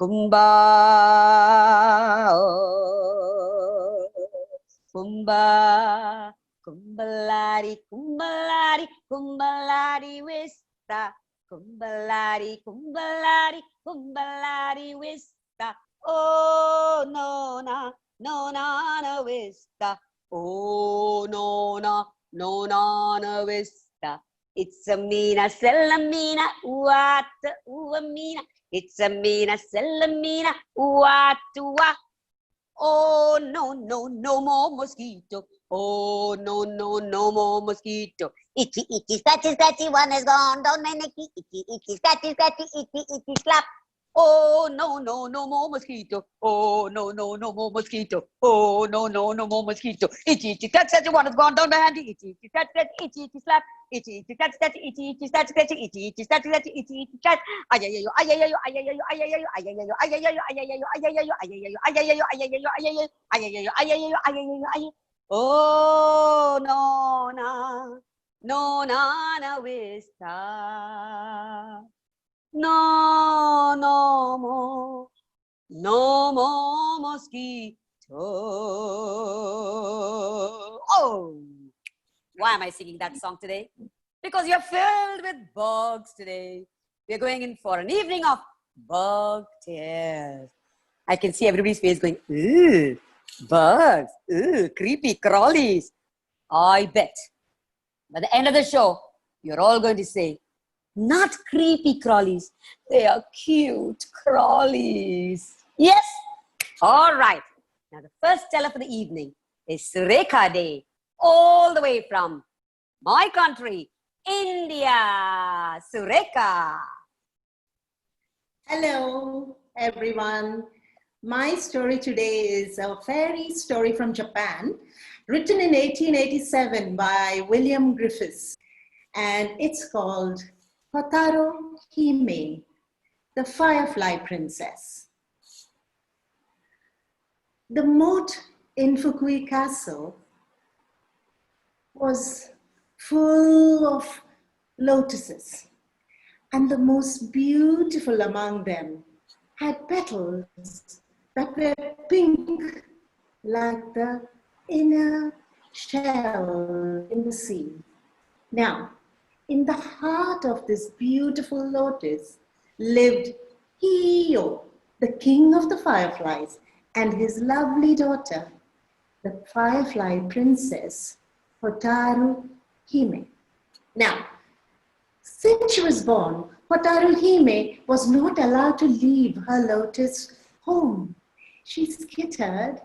Kumba, oh, Kumba, Kumbalari, Kumbalari, Kumbalari Vista, Kumbalari, Kumbalari, Kumbalari Vista. Oh, no, no, no, no, Vista. Oh, no, no, no, no, Vista. It's a mina, Selamina, what, Uamina. It's a mina, Selamina, what, what. Oh, no, no, no more mosquito. Oh, no, no, no more mosquito. Itchy, itchy, scratchy, scratchy, one is gone. Don't make it itchy, itchy, scratchy, scratchy, itchy, itchy, slap. Oh, no, no, no more mosquito. Oh, no, no, no more mosquito. Oh, no, no, no more mosquito. Itchy, itchy, scratchy, scratchy, one is gone. Down my handy. Itchy, itchy, scratchy, scratchy, itchy, itchy, slap. Itchy, itchy, scratchy, scratchy, itchy, itchy, scratchy, scratchy, itchy, itchy, scratchy, scratchy, itchy, itchy, scratch. Ayayayo, ayayayo, ayayayo, ayayayo, ayayayo, ayayayo, ayayayo, ayayayo, ayayayo, ayayayo, ayayayo, ayayayo, ayayayo, ayayayo, ayayayo, ayayayo. Oh, no, no, no, no, vista. No, no more, no more mosquito. Oh, why am I singing that song today? Because you're filled with bugs today. We're going in for an evening of bug tales. I can see everybody's face going, ooh, bugs, ooh, creepy crawlies. I bet by the end of the show, you're all going to say, not creepy crawlies, they are cute crawlies. Yes? All right. Now the first teller for the evening is Surekha Dey, all the way from my country, India. Surekha. Hello, everyone. My story today is a fairy story from Japan, written in 1887 by William Griffiths, and it's called Hotaru Hime, the Firefly Princess. The moat in Fukui Castle was full of lotuses, and the most beautiful among them had petals that were pink like the inner shell in the sea. Now, in the heart of this beautiful lotus lived Hiyo, the king of the fireflies, and his lovely daughter, the firefly princess, Hotaru Hime. Now, since she was born, Hotaru Hime was not allowed to leave her lotus home. She skittered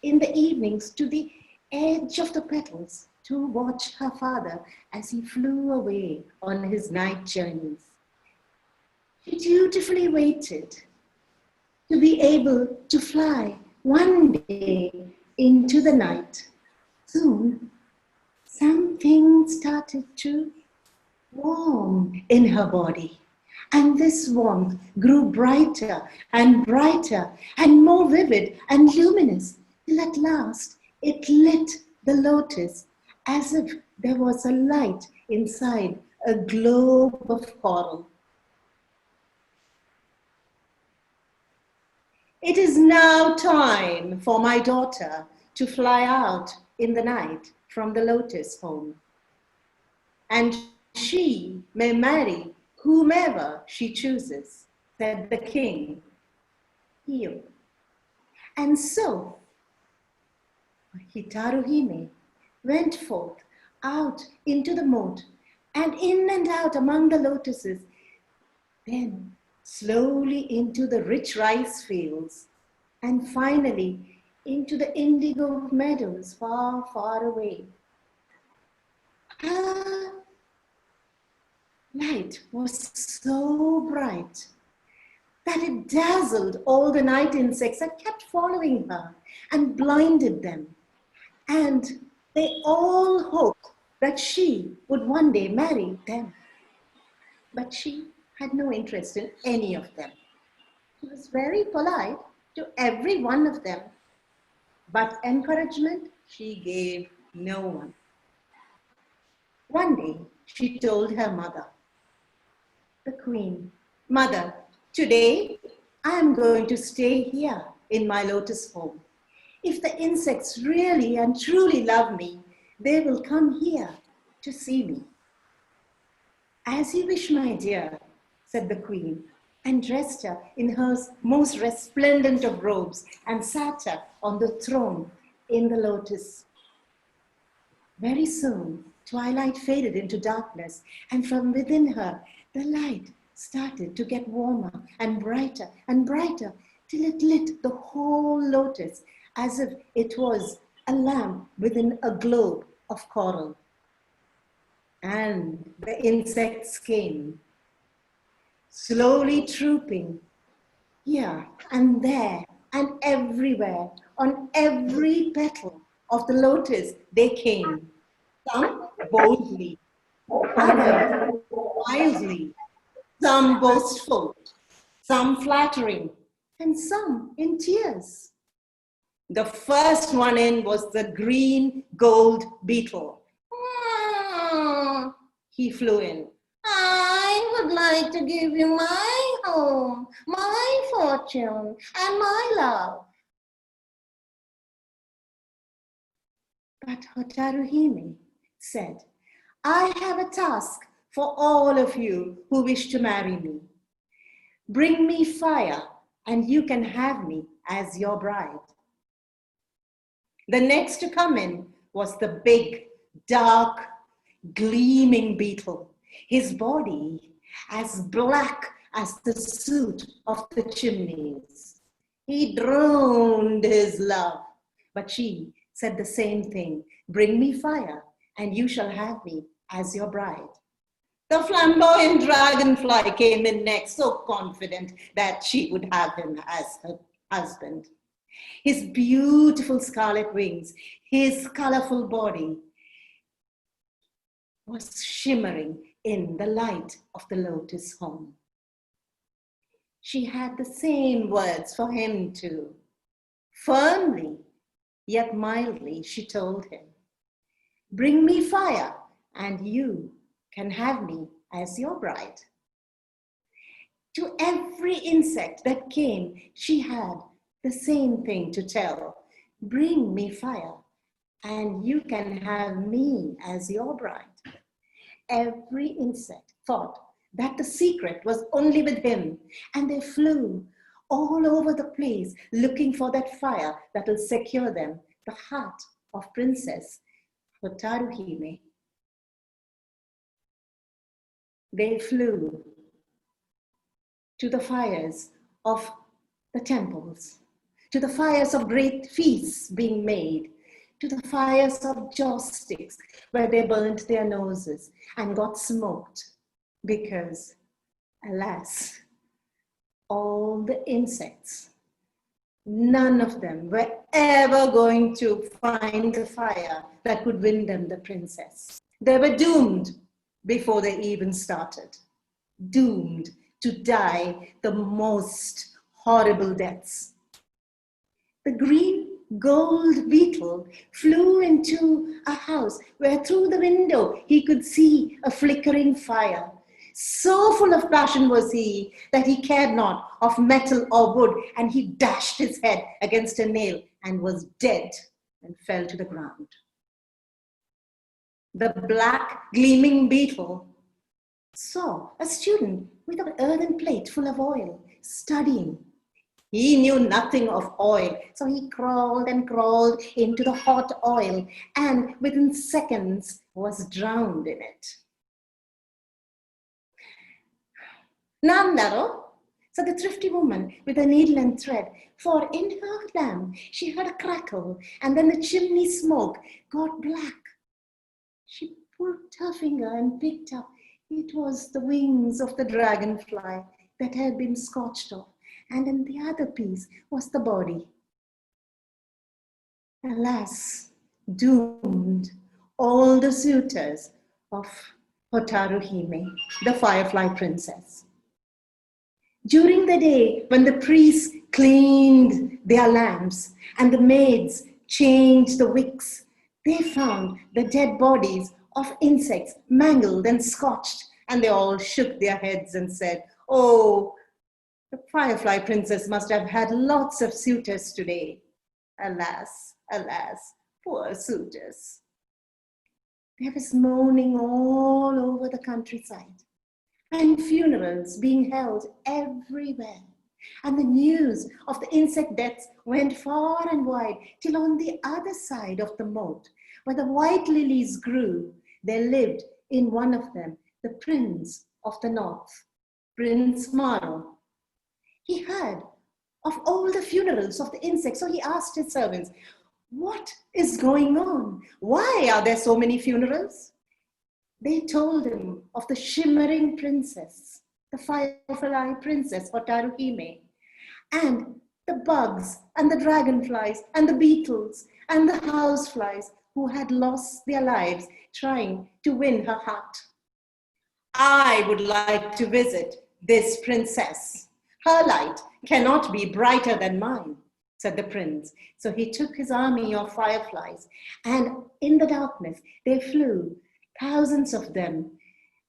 in the evenings to the edge of the petals to watch her father as he flew away on his night journeys. She dutifully waited to be able to fly one day into the night. Soon, something started to warm in her body. And this warmth grew brighter and brighter and more vivid and luminous, till at last it lit the lotus as if there was a light inside a globe of coral. It is now time for my daughter to fly out in the night from the lotus home, and she may marry whomever she chooses, said the king, Hiyo. And so Hotaru Hime went forth out into the moat and in and out among the lotuses, then slowly into the rich rice fields, and finally into the indigo meadows far, far away. Her light was so bright that it dazzled all the night insects that kept following her and blinded them. And they all hoped that she would one day marry them. But she had no interest in any of them. She was very polite to every one of them, but encouragement she gave no one. One day, she told her mother, the queen, "Mother, today I am going to stay here in my lotus home. If the insects really and truly love me, they will come here to see me. As you wish, my dear, said the queen, and dressed her in her most resplendent of robes and sat her on the throne in the lotus. Very soon, twilight faded into darkness, and from within her, the light started to get warmer and brighter till it lit the whole lotus as if it was a lamp within a globe of coral. And the insects came, slowly trooping here and there and everywhere. On every petal of the lotus they came, some boldly, others wildly, some boastful, some flattering, and some in tears. The first one in was the green gold beetle. He flew in. I would like to give you my home, my fortune, and my love. But Hotaruhime said, I have a task for all of you who wish to marry me. Bring me fire, and you can have me as your bride. The next to come in was the big, dark, gleaming beetle, his body as black as the soot of the chimneys. He droned his love, but she said the same thing, bring me fire, and you shall have me as your bride. The flamboyant dragonfly came in next, so confident that she would have him as her husband. His beautiful scarlet wings, his colorful body was shimmering in the light of the lotus home. She had the same words for him too. Firmly, yet mildly, she told him, bring me fire, and you can have me as your bride. To every insect that came, she had the same thing to tell. Bring me fire, and you can have me as your bride. Every insect thought that the secret was only with him, and they flew all over the place looking for that fire that will secure them the heart of Princess Hotaruhime. They flew to the fires of the temples, to the fires of great feasts being made, to the fires of joss sticks where they burnt their noses and got smoked because, alas, all the insects, none of them were ever going to find the fire that could win them the princess. They were doomed before they even started, doomed to die the most horrible deaths. The green gold beetle flew into a house where through the window he could see a flickering fire. So full of passion was he that he cared not of metal or wood, and he dashed his head against a nail and was dead and fell to the ground. The black gleaming beetle saw a student with an earthen plate full of oil studying. He knew nothing of oil, so he crawled and crawled into the hot oil and within seconds was drowned in it. Nandaro, said the thrifty woman with a needle and thread, for in her lamp she heard a crackle, and then the chimney smoke got black. She pulled her finger and picked up. It was the wings of the dragonfly that had been scorched off, and in the other piece was the body. Alas, doomed all the suitors of Hotaruhime, the firefly princess. During the day, when the priests cleaned their lamps and the maids changed the wicks, they found the dead bodies of insects mangled and scorched, and they all shook their heads and said, "Oh, The firefly princess must have had lots of suitors today. Alas, alas, poor suitors. There was mourning all over the countryside, and funerals being held everywhere. And the news of the insect deaths went far and wide, till on the other side of the moat, where the white lilies grew, there lived in one of them the prince of the north, Prince Maro. He heard of all the funerals of the insects, so he asked his servants, "What is going on? Why are there so many funerals?" They told him of the shimmering princess, the firefly princess Hotaruhime, and the bugs and the dragonflies and the beetles and the houseflies who had lost their lives trying to win her heart. "I would like to visit this princess. Her light cannot be brighter than mine," said the prince. So he took his army of fireflies, and in the darkness they flew, thousands of them,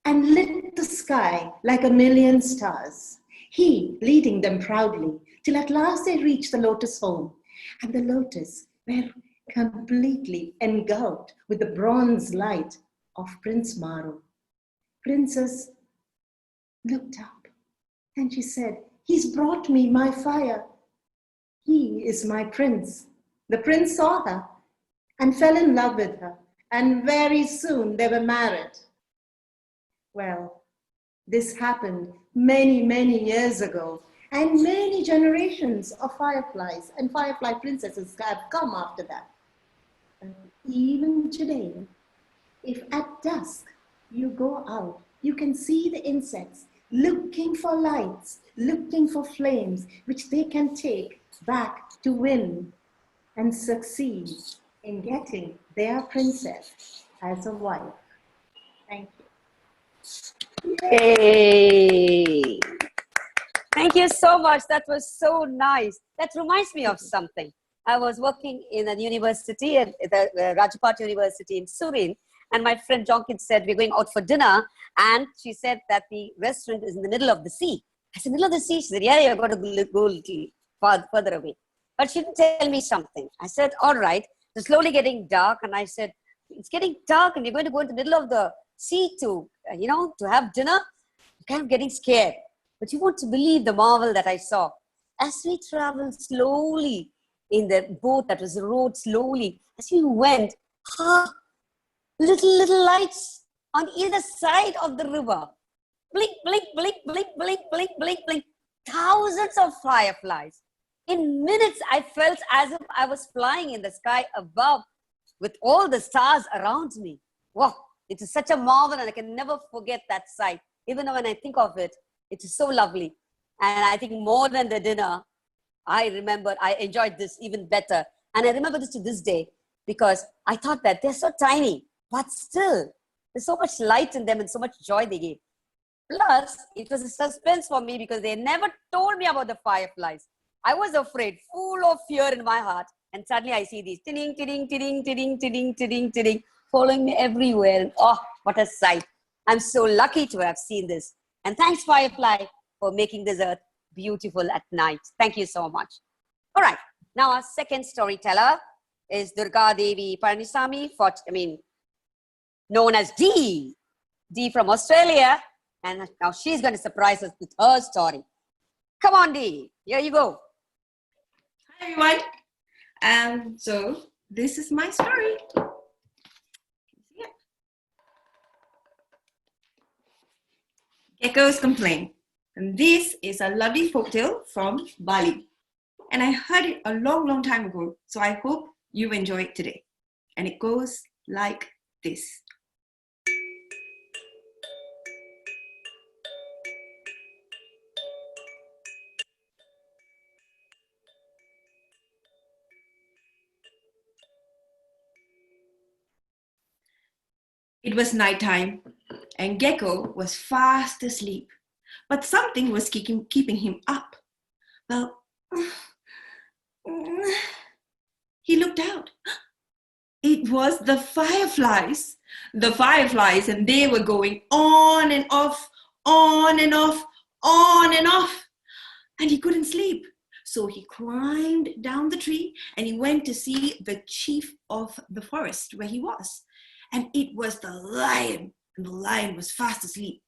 and lit the sky like a million stars, he leading them proudly, till at last they reached the lotus home, and the lotus were completely engulfed with the bronze light of Prince Maro. Princess looked up, and she said, "He's brought me my fire. He is my prince." The prince saw her and fell in love with her, and very soon they were married. Well, this happened many, many years ago, and many generations of fireflies and firefly princesses have come after that. And even today, if at dusk you go out, you can see the insects looking for lights, looking for flames, which they can take back to win and succeed in getting their princess as a wife. Thank you. Yay! Thank you so much. That was so nice. That reminds me of something. I was working in a university, at the Rajpat University in Surin, and my friend Jonkin said, "We're going out for dinner," and she said that the restaurant is in the middle of the sea. I said, "Middle of the sea?" She said, "Yeah, you've got to go a little further away." But she didn't tell me something. I said, "All right." It's slowly getting dark, and I said, "It's getting dark, and you're going to go into the middle of the sea to, to have dinner?" I'm kind of getting scared. But you want to believe the marvel that I saw. As we traveled slowly in the boat that was rowed slowly, as we went, little lights on either side of the river. Blink, blink, blink, blink, blink, blink, blink, blink. Thousands of fireflies. In minutes, I felt as if I was flying in the sky above with all the stars around me. Wow, it is such a marvel, and I can never forget that sight. Even when I think of it, it is so lovely. And I think more than the dinner, I enjoyed this even better. And I remember this to this day, because I thought that they're so tiny, but still, there's so much light in them and so much joy they gave. Plus, it was a suspense for me because they never told me about the fireflies. I was afraid, full of fear in my heart. And suddenly I see these tiding, tiding, tiding, tiding, tiding, tiding, tiding, following me everywhere. Oh, what a sight. I'm so lucky to have seen this. And thanks, Firefly, for making this earth beautiful at night. Thank you so much. All right. Now our second storyteller is Durga Devi Paranisamy, known as Dee. Dee from Australia. And now she's going to surprise us with her story. Come on, Dee. Here you go. Hi, everyone. So this is my story. Geckos complain. And this is a lovely folktale from Bali. And I heard it a long time ago, so I hope you enjoy it today. And it goes like this. It was nighttime, and Gecko was fast asleep, but something was keeping him up. Well, he looked out. It was the fireflies. The fireflies, and they were going on and off, on and off, on and off. and he couldn't sleep. So he climbed down the tree and he went to see the chief of the forest where he was. And it was the lion, and the lion was fast asleep.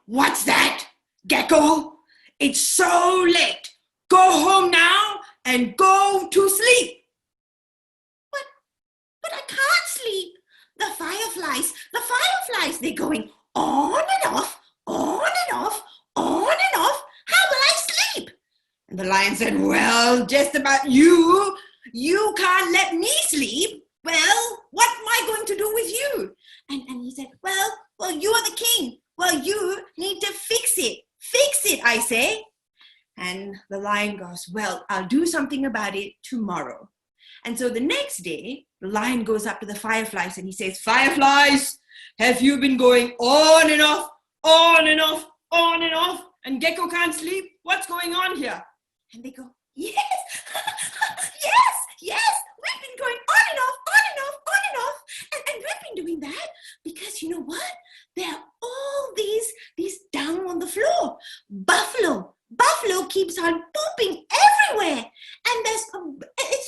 What's that, Gecko? It's so late. Go home now and go to sleep. But I can't sleep. The fireflies, they're going on and off, on and off, on and off. How will I sleep? And the lion said, well, just about you. You can't let me sleep. Well, what am I going to do with you? And he said, well, you are the king. Well, you need to fix it. Fix it, I say. And the lion goes, well, I'll do something about it tomorrow. And so the next day, the lion goes up to the fireflies and he says, fireflies, have you been going on and off, on and off, on and off, and Gecko can't sleep? What's going on here? And they go, yes, yes, we've been going on and off, on and off, on and off. And we've been doing that because you know what? There are all these down on the floor. Buffalo keeps on pooping everywhere. And it's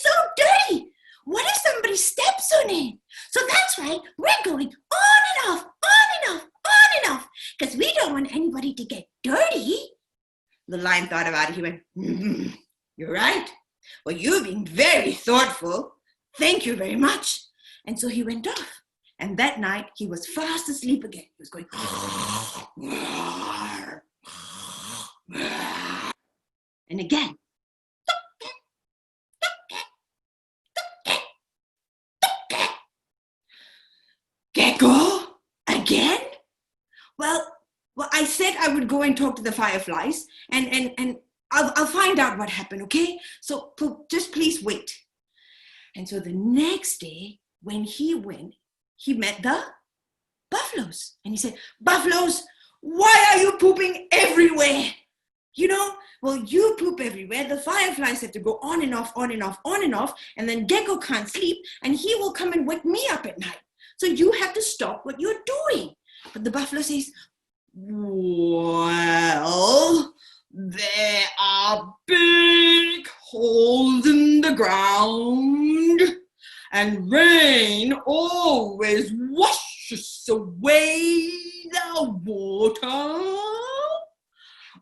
so dirty. What if somebody steps on it? So that's right, we're going on and off, on and off, on and off. Because we don't want anybody to get dirty. The lion thought about it. He went, you're right. Well, you've been very thoughtful. Thank you very much. And so he went off. And that night, he was fast asleep again. He was going, and again. Gecko? Again? Well, I said I would go and talk to the fireflies, and I'll find out what happened, okay? So just please wait. And so the next day, when he went, he met the buffaloes. And he said, buffaloes, why are you pooping everywhere? You know, well, you poop everywhere. The fireflies have to go on and off, on and off, on and off. And then Gecko can't sleep and he will come and wake me up at night. So you have to stop what you're doing. But the buffalo says, well, there are big holes in the ground and rain always washes away the water.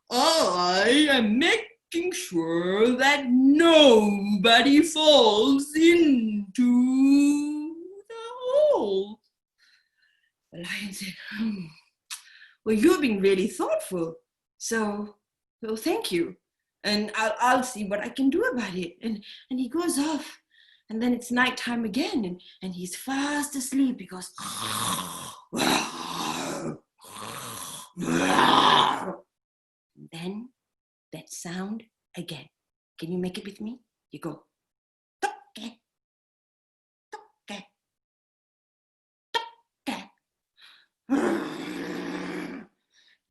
I am making sure that nobody falls into the hole. The lion said, well, you're being really thoughtful. So thank you. And I'll see what I can do about it. And he goes off. And then it's nighttime again. And he's fast asleep. He goes, and then that sound again. Can you make it with me? You go, toke, toke, toke.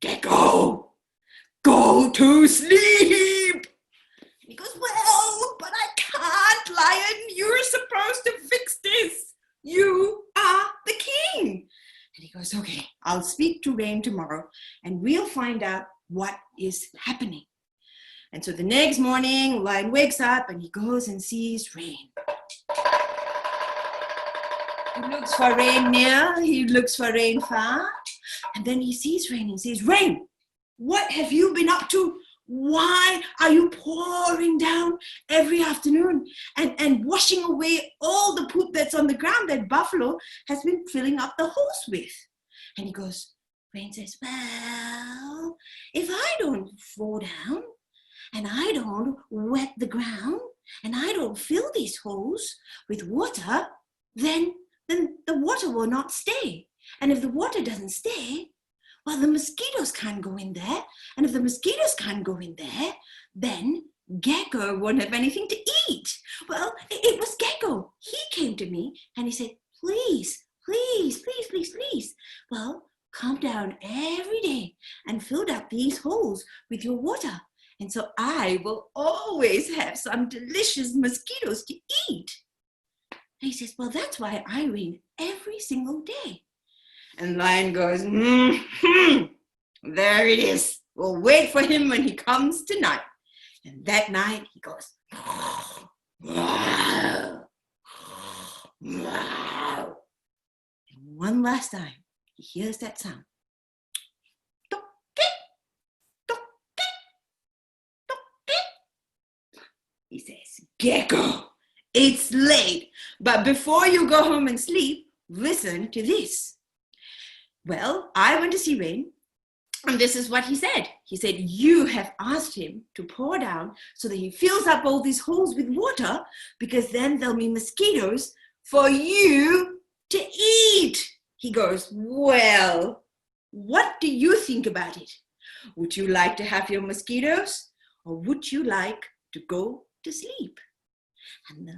Gecko, go to sleep. He goes, well, but I can't, lion. You're supposed to fix this. You are the king. And he goes, okay, I'll speak to Rain tomorrow and we'll find out what is happening. And so the next morning, Lion wakes up and he goes and sees Rain. He looks for Rain near, he looks for Rain far, and then he sees Rain and says, Rain, what have you been up to? Why are you pouring down every afternoon and washing away all the poop that's on the ground that Buffalo has been filling up the holes with? And he goes, Rain says, well, if I don't fall down and I don't wet the ground and I don't fill these holes with water, then the water will not stay. And if the water doesn't stay, well, the mosquitoes can't go in there. And if the mosquitoes can't go in there, then Gecko won't have anything to eat. Well, it was Gecko. He came to me and he said, please, please, please, please, please. Well, come down every day and fill up these holes with your water. And so I will always have some delicious mosquitoes to eat. And he says, well, that's why I rain every single day. And Lion goes, there it is. We'll wait for him when he comes tonight. And that night he goes, and one last time he hears that sound. He says, Gecko, it's late, but before you go home and sleep, listen to this. Well, I went to see Rain, and this is what he said. He said, you have asked him to pour down so that he fills up all these holes with water, because then there'll be mosquitoes for you to eat. He goes, well, what do you think about it? Would you like to have your mosquitoes, or would you like to go to sleep? And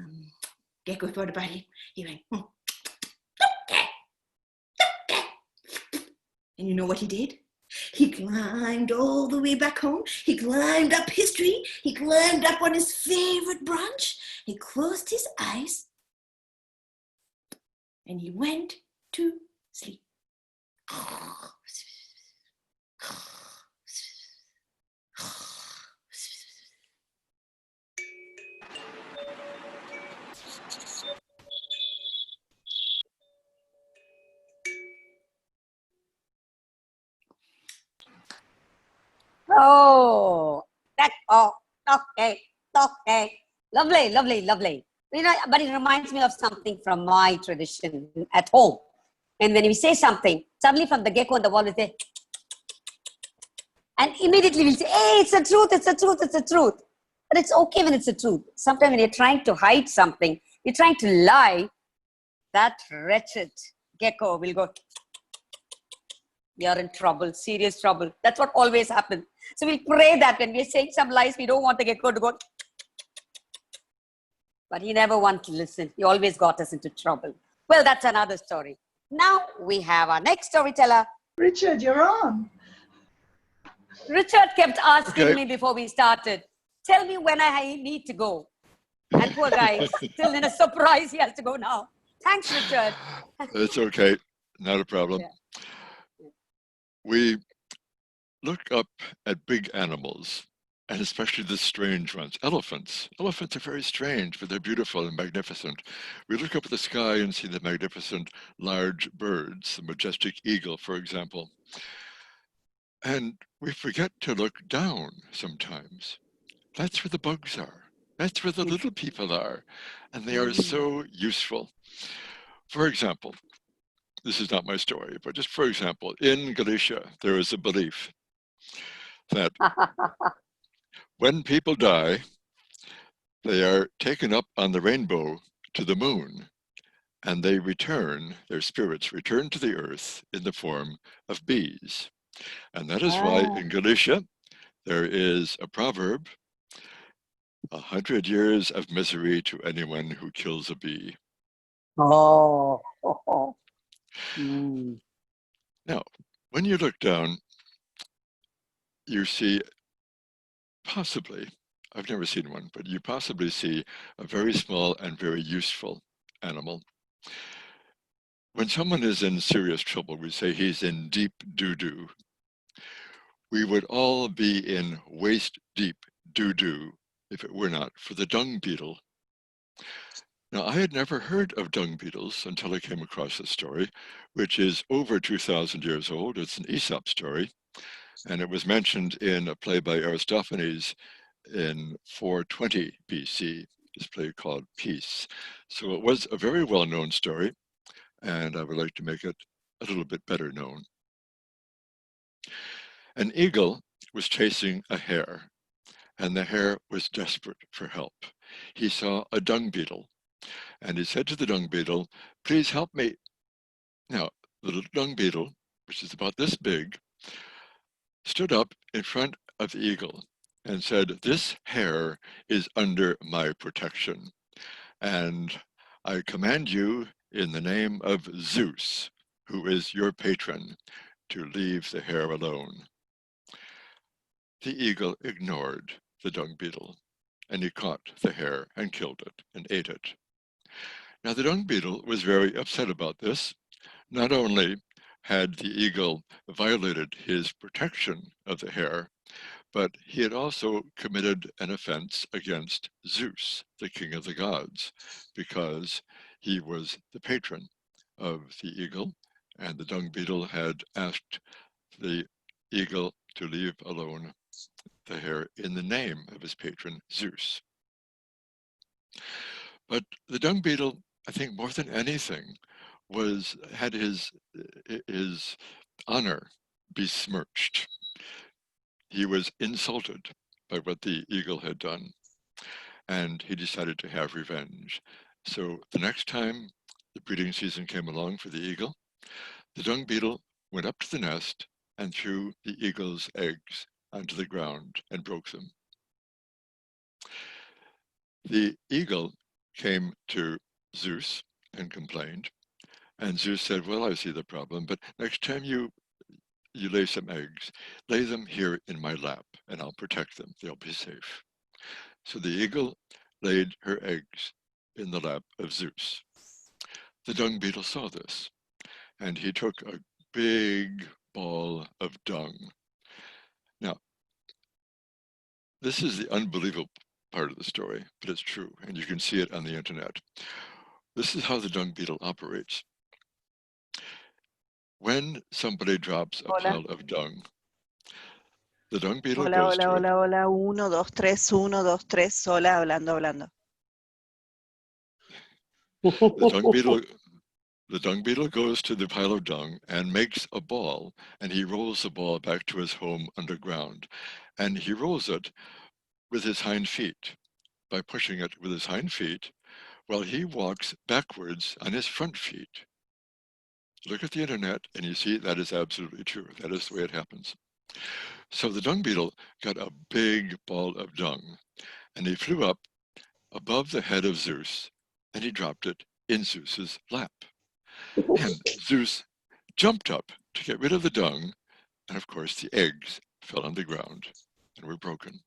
Gecko thought about it. He went, okay. And you know what he did? He climbed all the way back home. He climbed up his tree. He climbed up on his favorite branch. He closed his eyes and he went to sleep. Oh, okay. Lovely, lovely, lovely. You know, but it reminds me of something from my tradition at home. And when we say something, suddenly from the gecko on the wall, we say, and immediately we'll say, hey, it's the truth, it's the truth, it's the truth. But it's okay when it's the truth. Sometimes when you're trying to hide something, you're trying to lie, that wretched gecko will go, you're in trouble, serious trouble. That's what always happens. So we'll pray that when we're saying some lies, we don't want the gecko to go. But he never wanted to listen. He always got us into trouble. Well, that's another story. Now we have our next storyteller. Richard, you're on. Richard kept asking me before we started, tell me when I need to go. And poor guy, still in a surprise, he has to go now. Thanks, Richard. It's okay. Not a problem. Yeah. We look up at big animals, and especially the strange ones. Elephants. Elephants are very strange, but they're beautiful and magnificent. We look up at the sky and see the magnificent large birds, the majestic eagle, for example. And we forget to look down sometimes. That's where the bugs are. That's where the little people are. And they are so useful. For example, this is not my story, but just for example, in Galicia, there is a belief that when people die, they are taken up on the rainbow to the moon, and they return, their spirits return to the earth in the form of bees. And that is why in Galicia, there is a proverb, 100 years of misery to anyone who kills a bee. Oh. Now, when you look down, you see possibly, I've never seen one, but you possibly see a very small and very useful animal. When someone is in serious trouble, we say he's in deep doo-doo. We would all be in waist-deep doo-doo if it were not for the dung beetle. Now, I had never heard of dung beetles until I came across this story, which is over 2,000 years old. It's an Aesop story, and it was mentioned in a play by Aristophanes in 420 BC, this play called Peace. So it was a very well-known story, and I would like to make it a little bit better known. An eagle was chasing a hare, and the hare was desperate for help. He saw a dung beetle, and he said to the dung beetle, please help me. Now, the little dung beetle, which is about this big, stood up in front of the eagle and said, this hare is under my protection, and I command you in the name of Zeus, who is your patron, to leave the hare alone. the eagle ignored the dung beetle, and he caught the hare and killed it and ate it. Now the dung beetle was very upset about this. Not only had the eagle violated his protection of the hare, but he had also committed an offense against Zeus, the king of the gods, because he was the patron of the eagle, and the dung beetle had asked the eagle to leave alone the hare in the name of his patron, Zeus. But the dung beetle, I think more than anything, had his honor besmirched. He was insulted by what the eagle had done, and he decided to have revenge. So the next time the breeding season came along for the eagle, the dung beetle went up to the nest and threw the eagle's eggs onto the ground and broke them. The eagle came to Zeus and complained, and Zeus said, well, I see the problem, but next time you lay some eggs, lay them here in my lap, and I'll protect them. They'll be safe. So the eagle laid her eggs in the lap of Zeus. The dung beetle saw this, and he took a big ball of dung. Now, this is the unbelievable part of the story, but it's true, and you can see it on the internet. This is how the dung beetle operates. When somebody drops a pile of dung, the dung beetle goes to it. Hola, 1, 2, 3, 1, 2, 3, sola, hablando. The dung beetle goes to the pile of dung and makes a ball, and he rolls the ball back to his home underground. And he rolls it with his hind feet, by pushing it with his hind feet, while he walks backwards on his front feet. Look at the internet and you see that is absolutely true. That is the way it happens. So the dung beetle got a big ball of dung, and he flew up above the head of Zeus, and he dropped it in Zeus's lap. And Zeus jumped up to get rid of the dung, and of course the eggs fell on the ground and were broken.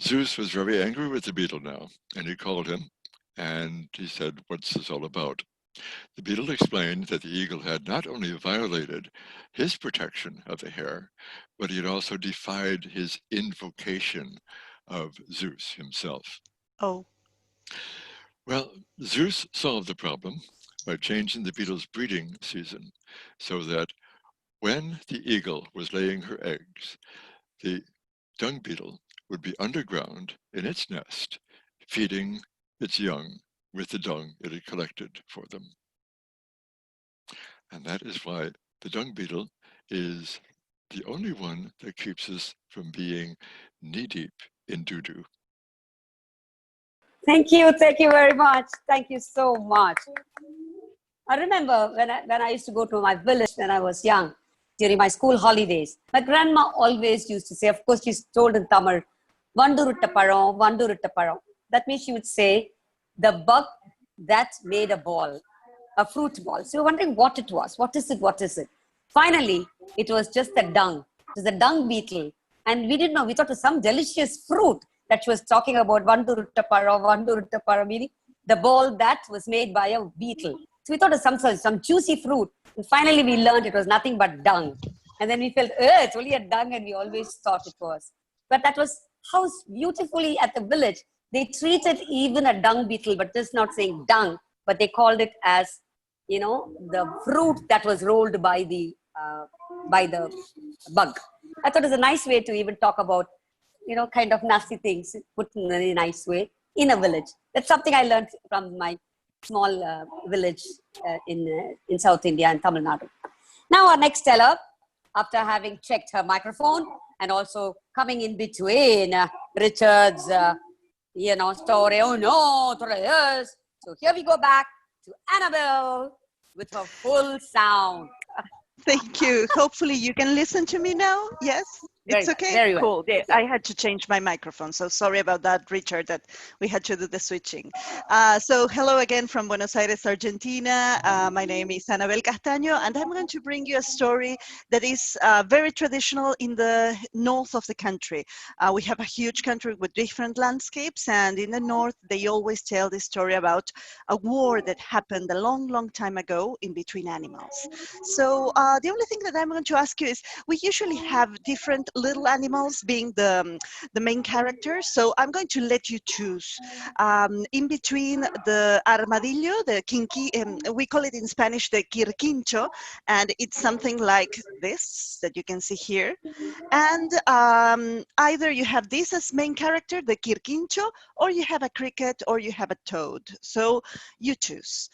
Zeus was very angry with the beetle now, and he called him, and he said, what's this all about? The beetle explained that the eagle had not only violated his protection of the hare, but he had also defied his invocation of Zeus himself. Oh. Well, Zeus solved the problem by changing the beetle's breeding season so that when the eagle was laying her eggs, the dung beetle would be underground in its nest, feeding its young with the dung it had collected for them. And that is why the dung beetle is the only one that keeps us from being knee-deep in doo-doo. Thank you very much. Thank you so much. I remember when I used to go to my village when I was young, during my school holidays, my grandma always used to say, of course she's told in Tamil, Vandurutta param. That means she would say, the bug that made a ball, a fruit ball. So you're wondering what it was. What is it? Finally, it was just the dung. It was a dung beetle. And we didn't know, we thought it was some delicious fruit that she was talking about, Vandurutta param, meaning the ball that was made by a beetle. So we thought it was some juicy fruit. And finally we learned it was nothing but dung. And then we felt, it's only a dung, and we always thought it was. But that was how beautifully at the village, they treated even a dung beetle, but just not saying dung, but they called it as, the fruit that was rolled by the bug. I thought it was a nice way to even talk about, kind of nasty things, put in a nice way in a village. That's something I learned from my small village in South India and Tamil Nadu. Now our next teller, after having checked her microphone and also coming in between Richard's, story. Oh no, yes. So here we go back to Anabelle with her full sound. Thank you. Hopefully you can listen to me now. Yes? It's okay. Very well. Cool. Yeah, I had to change my microphone. So sorry about that, Richard, that we had to do the switching. So hello again from Buenos Aires, Argentina. My name is Anabelle Castaño, and I'm going to bring you a story that is very traditional in the north of the country. We have a huge country with different landscapes, and in the north, they always tell this story about a war that happened a long, long time ago in between animals. So the only thing that I'm going to ask you is, we usually have different little animals being the main character. So I'm going to let you choose in between the armadillo, the kinky, we call it in Spanish the quirquincho, and it's something like this that you can see here. And either you have this as main character, the quirquincho, or you have a cricket, or you have a toad. So you choose.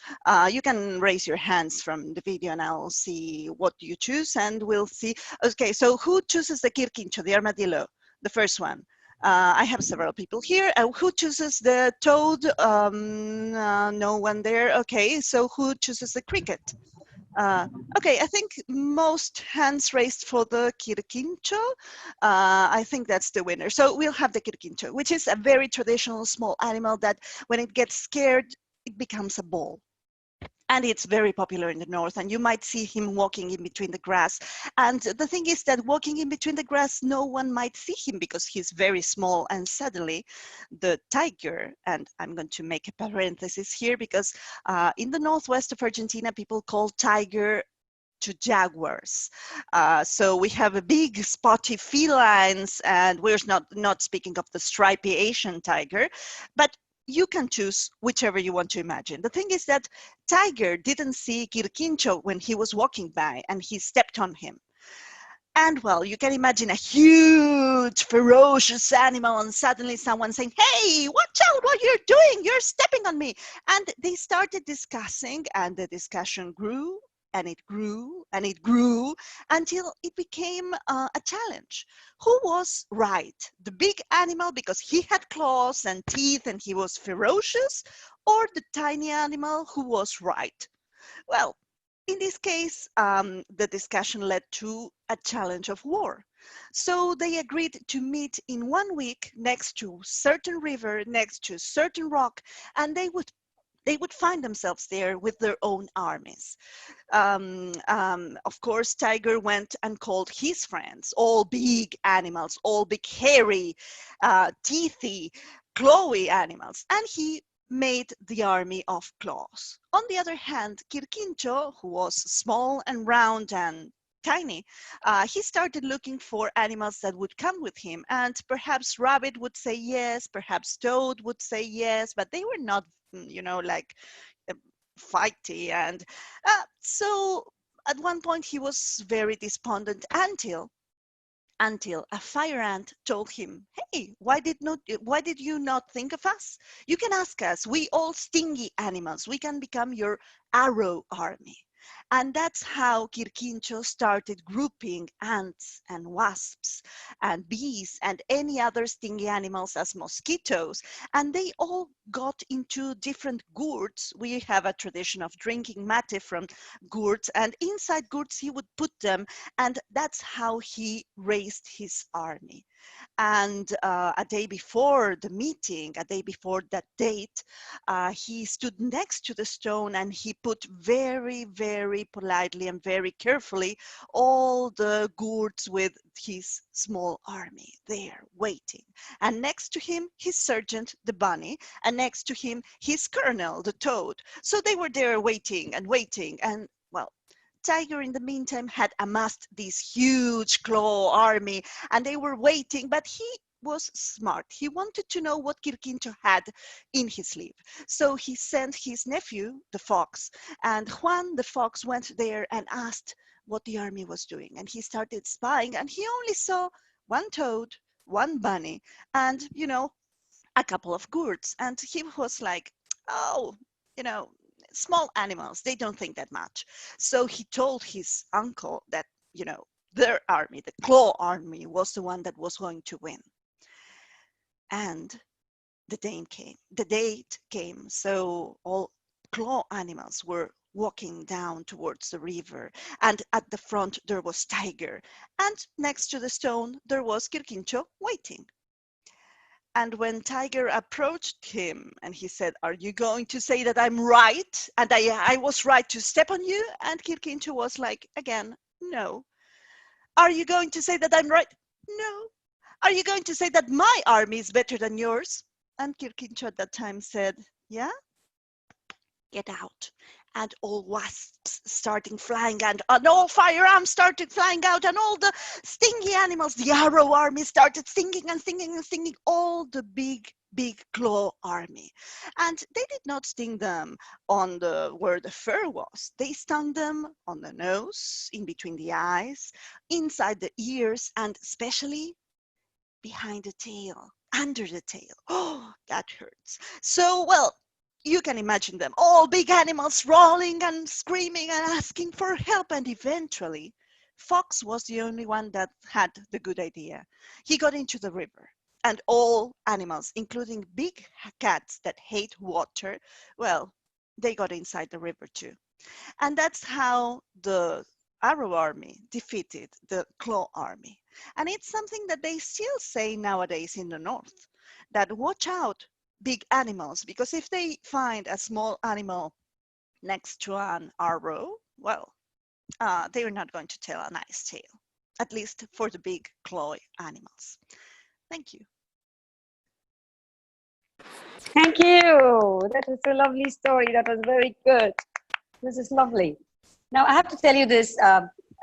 You can raise your hands from the video and I'll see what you choose and we'll see. Okay, so who chooses the quirquincho, the armadillo, the first one? I have several people here. Who chooses the toad? No one there. Okay, so who chooses the cricket? Okay, I think most hands raised for the quirquincho. I think that's the winner. So we'll have the quirquincho, which is a very traditional small animal that when it gets scared, it becomes a ball. And it's very popular in the north, and you might see him walking in between the grass. And the thing is that walking in between the grass, no one might see him because he's very small. And suddenly the tiger, and I'm going to make a parenthesis here because in the northwest of Argentina, people call tiger to jaguars. So we have a big spotty felines, and we're not speaking of the stripy Asian tiger, but you can choose whichever you want to imagine. The thing is that tiger didn't see Quirquincho when he was walking by and he stepped on him. And well, you can imagine a huge, ferocious animal and suddenly someone saying, "Hey, watch out what you're doing, you're stepping on me." And they started discussing and the discussion grew and it grew and it grew until it became a challenge. Who was right? The big animal because he had claws and teeth and he was ferocious, or the tiny animal who was right? Well, in this case, the discussion led to a challenge of war. So they agreed to meet in 1 week next to certain river, next to certain rock, and they would find themselves there with their own armies. Of course, Tiger went and called his friends, all big animals, all big hairy, teethy, clawy animals, and he made the army of claws. On the other hand, Quirquincho, who was small and round and tiny, he started looking for animals that would come with him, and perhaps rabbit would say yes, perhaps toad would say yes, but they were not, like fighty. And so at one point he was very despondent until a fire ant told him, "Hey, why did you not think of us? You can ask us. We all stingy animals. We can become your arrow army." And that's how Quirquincho started grouping ants and wasps and bees and any other stingy animals as mosquitoes. And they all got into different gourds. We have a tradition of drinking mate from gourds, and inside gourds he would put them, and that's how he raised his army. And a day before the meeting, a day before that date, he stood next to the stone and he put very, very politely and very carefully all the gourds with his small army there waiting. And next to him, his sergeant, the bunny, and next to him, his colonel, the toad. So they were there waiting and waiting. And well, Tiger, in the meantime, had amassed this huge claw army, and they were waiting, but he was smart. He wanted to know what Quirquincho had in his sleeve. So he sent his nephew, the fox, and Juan, the fox, went there and asked what the army was doing. And he started spying, and he only saw one toad, one bunny, and, a couple of gourds. And he was like, "Oh, small animals, they don't think that much." So he told his uncle that, their army, the claw army, was the one that was going to win. And the date came. So all claw animals were walking down towards the river. And at the front, there was Tiger. And next to the stone, there was Quirquincho waiting. And when Tiger approached him and he said, "Are you going to say that I'm right? And I was right to step on you?" And Quirquincho was like, again, "No." "Are you going to say that I'm right?" "No." "Are you going to say that my army is better than yours?" And Quirquincho at that time said, "Yeah? Get out." And all wasps starting flying and all firearms started flying out and all the stingy animals, the arrow army started stinging and stinging and stinging, all the big claw army. And they did not sting them on where the fur was. They stung them on the nose, in between the eyes, inside the ears, and especially behind the tail, under the tail. Oh, that hurts. So, well, you can imagine them, all big animals rolling and screaming and asking for help. And eventually, Fox was the only one that had the good idea. He got into the river, and all animals, including big cats that hate water, well, they got inside the river too. And that's how the Arrow army defeated the Claw army. And it's something that they still say nowadays in the north, that watch out, big animals, because if they find a small animal next to an arrow, well, they are not going to tell a nice tale, at least for the big clawy animals. Thank you. Thank you. That was a lovely story. That was very good. This is lovely. Now, I have to tell you this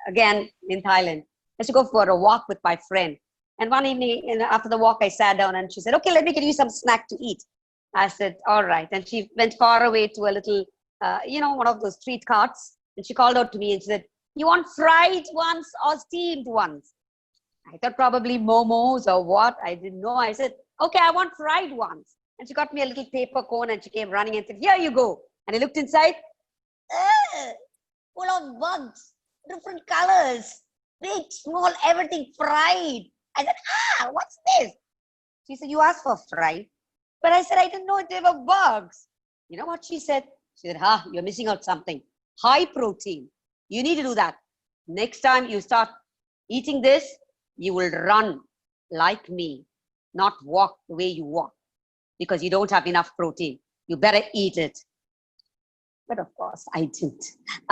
again in Thailand. I used to go for a walk with my friend. And one evening, after the walk, I sat down and she said, "Okay, let me get you some snack to eat." I said, "All right." And she went far away to a little, one of those street carts. And she called out to me and she said, "You want fried ones or steamed ones?" I thought probably momos or what. I didn't know. I said, "Okay, I want fried ones." And she got me a little paper cone and she came running and said, "Here you go." And I looked inside, full of bugs, different colors, big, small, everything fried. I said, "What's this?" She said, "You asked for fried." But I said, "I didn't know they were bugs." You know what she said? She said, "You're missing out something. High protein. You need to do that. Next time you start eating this, you will run like me, not walk the way you walk, because you don't have enough protein. You better eat it." But of course, I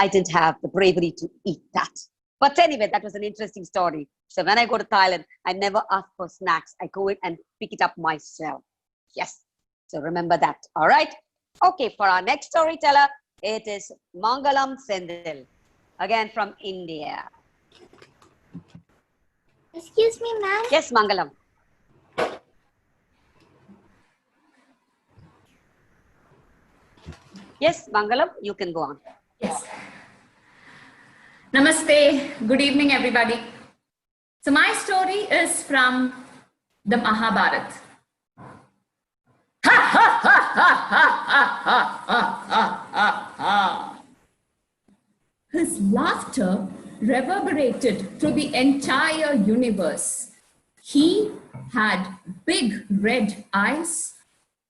didn't have the bravery to eat that. But anyway, that was an interesting story. So when I go to Thailand, I never ask for snacks. I go in and pick it up myself. Yes. So remember that. All right. Okay. For our next storyteller, it is Mangalam Sendil, again from India. Excuse me, ma'am. Yes, Mangalam. Yes, Mangalam, you can go on. Yes. Namaste. Good evening, everybody. So my story is from the Mahabharata. Ha ha ha ha ha ha ha ha ha ha. His laughter reverberated through the entire universe. He had big red eyes,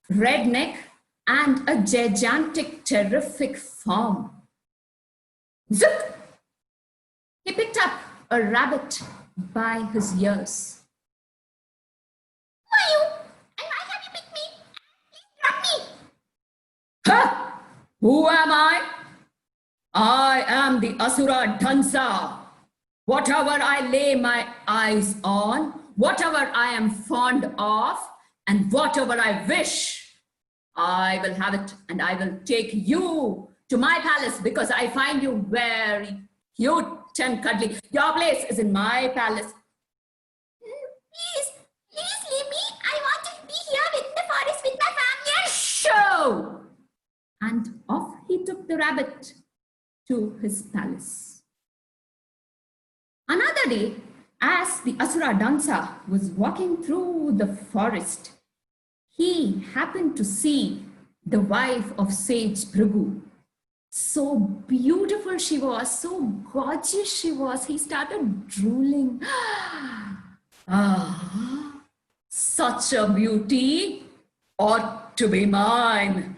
red neck, and a gigantic, terrific form. Zip! He picked up a rabbit by his ears. "Who are you? And why have you picked me? Please drop me." "Ha! Who am I? I am the Asura Dansa. Whatever I lay my eyes on, whatever I am fond of, and whatever I wish, I will have it, and I will take you to my palace because I find you very cute and cuddly. Your place is in my palace." Please leave me. I want to be here in the forest with my family." Show! And off he took the rabbit to his palace. Another day, as the Asura Dansa was walking through the forest, he happened to see the wife of Sage Bhrigu. So beautiful she was, so gorgeous she was, he started drooling. Such a beauty ought to be mine.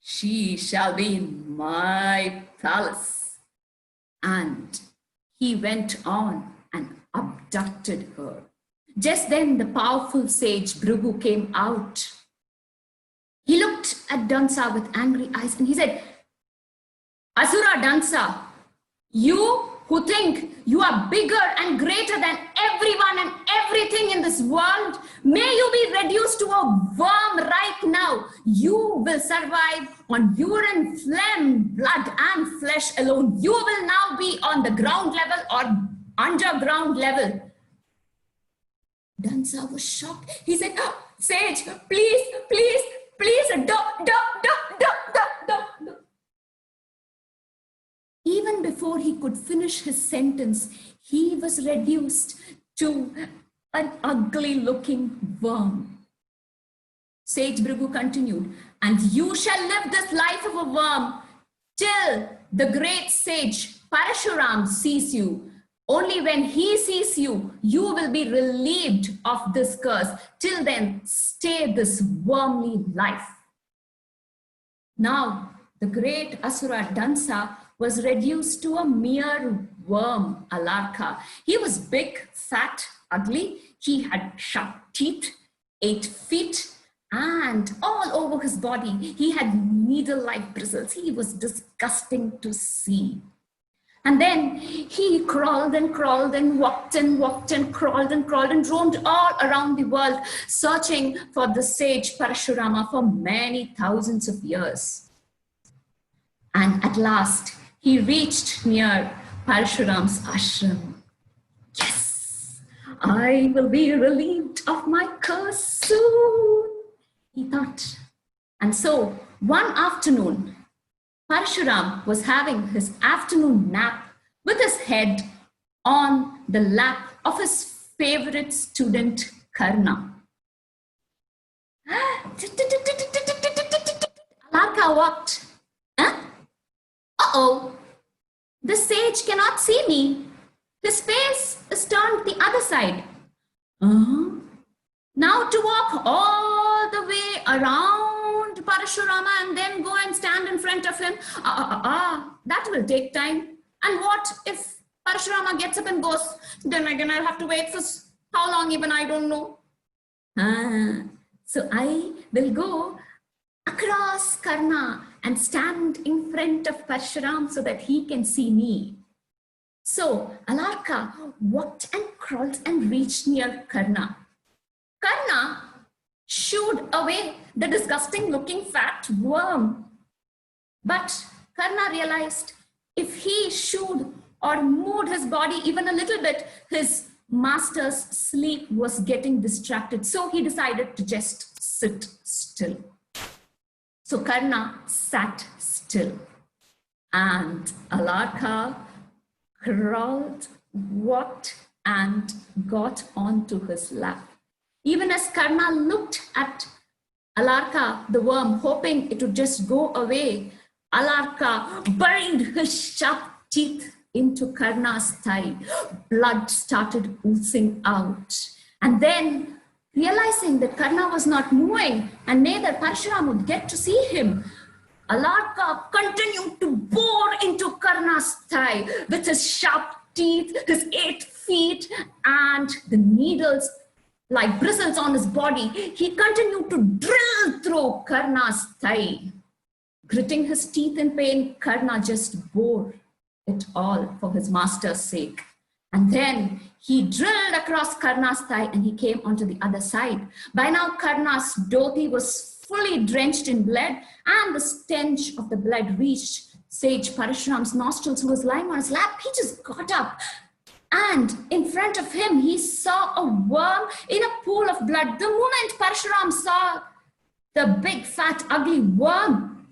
She shall be my palace. And he went on and abducted her. Just then the powerful sage Bhrigu came out. He looked at Dansa with angry eyes and he said, Asura Dansa, you who think you are bigger and greater than everyone and everything in this world, may you be reduced to a worm right now. You will survive on urine, phlegm, blood and flesh alone. You will now be on the ground level or underground level. Dansa was shocked. He said, oh, Sage, please, please, please, don't. Even before he could finish his sentence, he was reduced to an ugly looking worm. Sage Bhrigu continued, and you shall live this life of a worm till the great sage Parashuram sees you. Only when he sees you, you will be relieved of this curse. Till then, stay this wormly life. Now, the great Asura Dansa was reduced to a mere worm, Alarka. He was big, fat, ugly. He had sharp teeth, 8 feet, and all over his body, he had needle-like bristles. He was disgusting to see. And then he crawled and crawled and walked and walked and crawled and crawled and roamed all around the world, searching for the sage Parashurama for many thousands of years. And at last, he reached near Parashuram's ashram. Yes, I will be relieved of my curse soon, he thought. And so, one afternoon, Parashuram was having his afternoon nap with his head on the lap of his favorite student, Karna. Alarka walked. Uh-oh, the sage cannot see me. His face is turned the other side. Now to walk all the way around Parashurama and then go and stand in front of him. That will take time. And what if Parashurama gets up and goes? Then again, I'll have to wait for how long even, I don't know. So I will go across Karna and stand in front of Parshuram so that he can see me. So Alarka walked and crawled and reached near Karna. Karna shooed away the disgusting looking fat worm. But Karna realized if he shooed or moved his body even a little bit, his master's sleep was getting distracted. So he decided to just sit still. So Karna sat still and Alarka crawled, walked and got onto his lap. Even as Karna looked at Alarka, the worm, hoping it would just go away, Alarka buried his sharp teeth into Karna's thigh. Blood started oozing out. And then, realizing that Karna was not moving and neither Parshuram would get to see him, Alarka continued to bore into Karna's thigh with his sharp teeth, his 8 feet, and the needles like bristles on his body. He continued to drill through Karna's thigh. Gritting his teeth in pain, Karna just bore it all for his master's sake. And then he drilled across Karna's thigh and he came onto the other side. By now, Karna's dhoti was fully drenched in blood and the stench of the blood reached sage Parashuram's nostrils, who was lying on his lap. He just got up. And in front of him, he saw a worm in a pool of blood. The moment Parashuram saw the big, fat, ugly worm,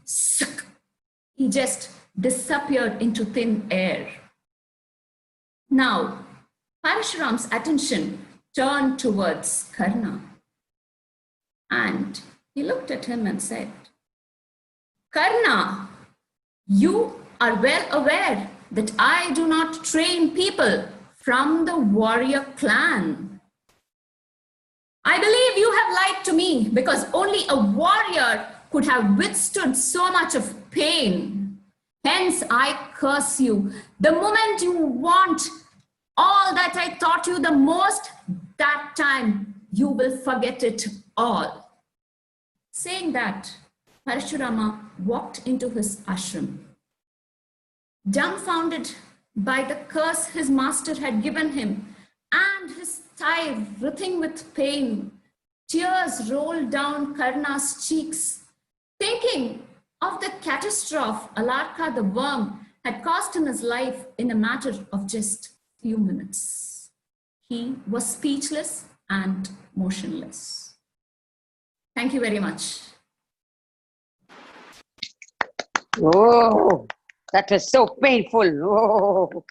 he just disappeared into thin air. Now, Parashuram's attention turned towards Karna. And he looked at him and said, Karna, you are well aware that I do not train people from the warrior clan. I believe you have lied to me because only a warrior could have withstood so much of pain. Hence, I curse you. The moment you want all that I taught you the most, that time you will forget it all. Saying that, Parashurama walked into his ashram. Dumbfounded by the curse his master had given him, and his thigh writhing with pain, tears rolled down Karna's cheeks. Thinking of the catastrophe Alarka the worm had cost him his life in a matter of just few minutes. He was speechless and motionless. Thank you very much. Oh, that was so painful. Oh.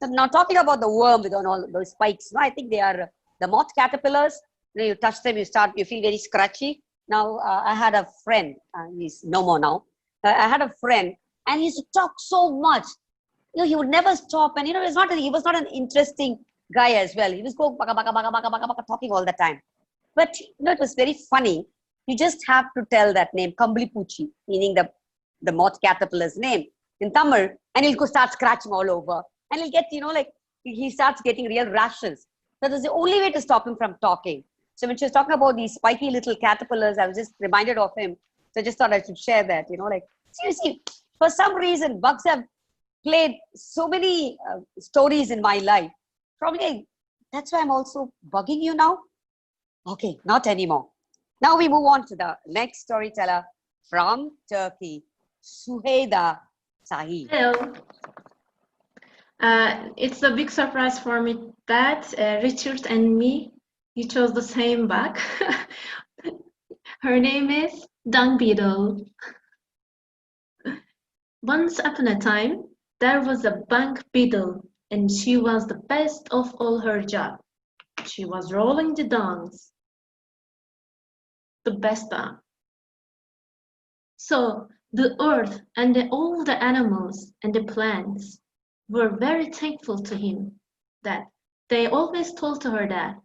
Now talking about the worm with all those spikes, I think they are the moth caterpillars. When you touch them, you feel very scratchy. Now, I had a friend, he's no more now. I had a friend, and he used to talk so much. He would never stop, and he was not an interesting guy as well. He was going baka, baka, baka, baka, baka, baka, talking all the time. But it was very funny. You just have to tell that name, Kamblipuchi, meaning the moth caterpillar's name in Tamil, and he'll go start scratching all over. And he'll get, he starts getting real rashes. So that's the only way to stop him from talking. So when she was talking about these spiky little caterpillars, I was just reminded of him. So I just thought I should share that, seriously, for some reason, bugs have played so many stories in my life. Probably that's why I'm also bugging you now. Okay, not anymore. Now we move on to the next storyteller from Turkey, Surekha Dey. Hello. It's a big surprise for me that Richard and me, you chose the same bug. Her name is dung-beetle. Once upon a time, there was a dung-beetle, and she was the best of all her job. She was rolling the dungs. The best dung. So the earth and all the animals and the plants were very thankful to him, that they always told to her that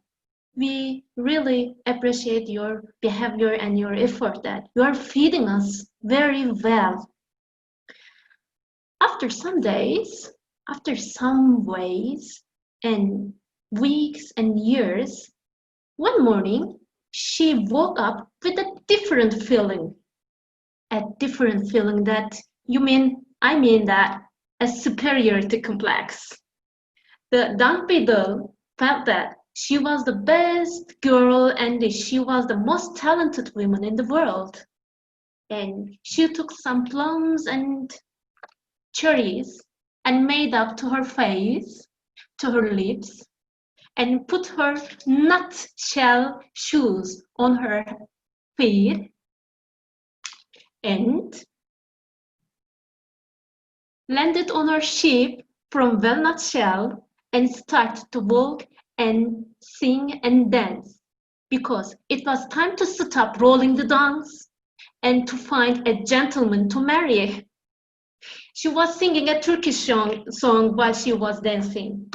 we really appreciate your behavior and your effort, that you are feeding us very well. After some days, after some ways and weeks and years, one morning she woke up with a different feeling. A different feeling that I mean that a superiority complex. The dung-beetle felt that she was the best girl and she was the most talented woman in the world. And she took some plums and cherries and made up to her face, to her lips, and put her nutshell shoes on her feet and landed on her ship from walnut shell and started to walk and sing and dance, because it was time to stop rolling the dungs and to find a gentleman to marry. She was singing a Turkish song while she was dancing.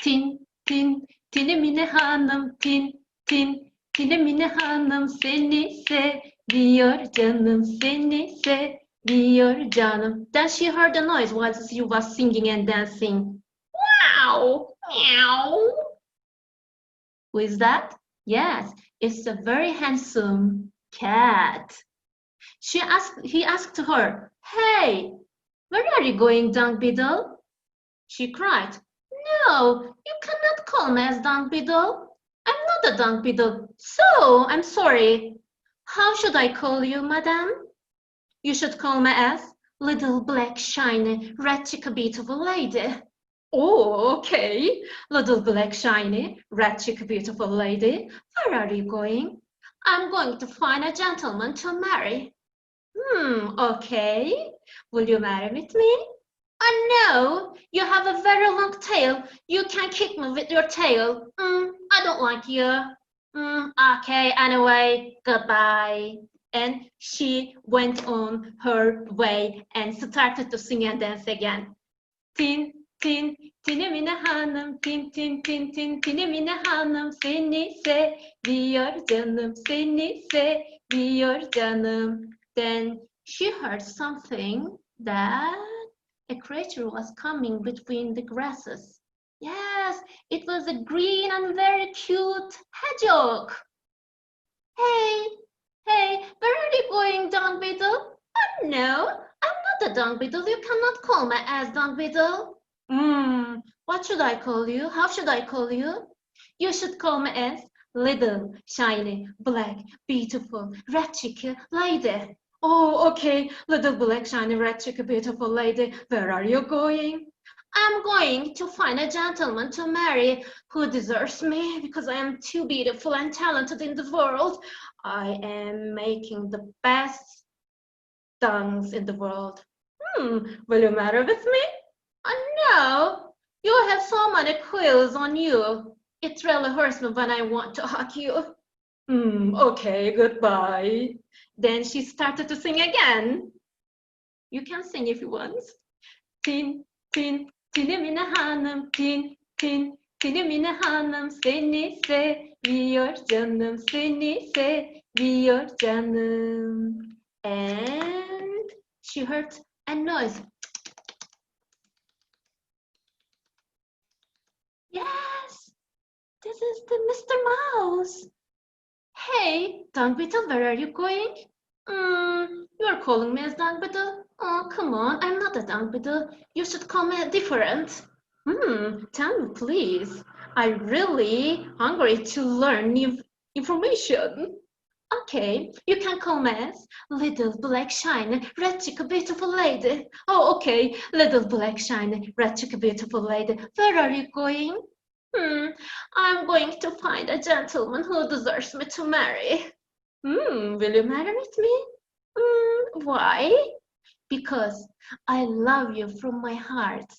Tin, tin, tinemine hanım, tin, tin, tinemine hanım, seni seviyor canım, seni seviyor canım. Then she heard a noise while she was singing and dancing. Wow! Meow! Who is that? Yes, it's a very handsome cat. He asked her, "Hey, where are you going, dung-beetle?" She cried, "No, you cannot call me as dung-beetle. I'm not a dung-beetle, so I'm sorry. How should I call you, madam?" "You should call me as little black shiny red chica beautiful lady." "Oh, okay, little black shiny red chica beautiful lady. Where are you going?" "I'm going to find a gentleman to marry." Okay. Will you marry with me?" "Oh no, you have a very long tail. You can kick me with your tail. I don't like you." Okay, anyway, goodbye." And she went on her way and started to sing and dance again. Tin, tin, tinemine hanım, tin, tin, tin, tin, tinemine hanım, seni seviyor canım, seni seviyor canım. Then she heard something that a creature was coming between the grasses. Yes, it was a green and very cute hedgehog. Hey, hey, where are you going, dung-beetle? Oh, no, I'm not a dung-beetle. You cannot call me as dung-beetle. What should I call you? How should I call you? You should call me as little, shiny, black, beautiful, red cheeky lady. Oh, okay, little black, shiny, red cheeky, beautiful lady. Where are you going? I'm going to find a gentleman to marry who deserves me because I am too beautiful and talented in the world. I am making the best dungs in the world. Will you marry with me? No, you have so many quills on you. It really hurts me when I want to hug you. Okay, goodbye. Then she started to sing again. You can sing if you want. Tin, tin, Tinemine hanım, tin, tin, Tinemine hanım, seni seviyor canım, seni seviyor canım. And she heard a noise. Yes, this is the Mr. Mouse. Hey, dung-beetle, where are you going? You're calling me as dung-beetle? Oh, come on, I'm not a dung-beetle. You should call me different. Tell me, please. I'm really hungry to learn new information. Okay, you can call me as little black shiny, red cheeky beautiful lady. Oh, okay, little black shiny, red cheeky beautiful lady. Where are you going? I'm going to find a gentleman who deserves me to marry. Will you marry with me? Why? Because I love you from my heart.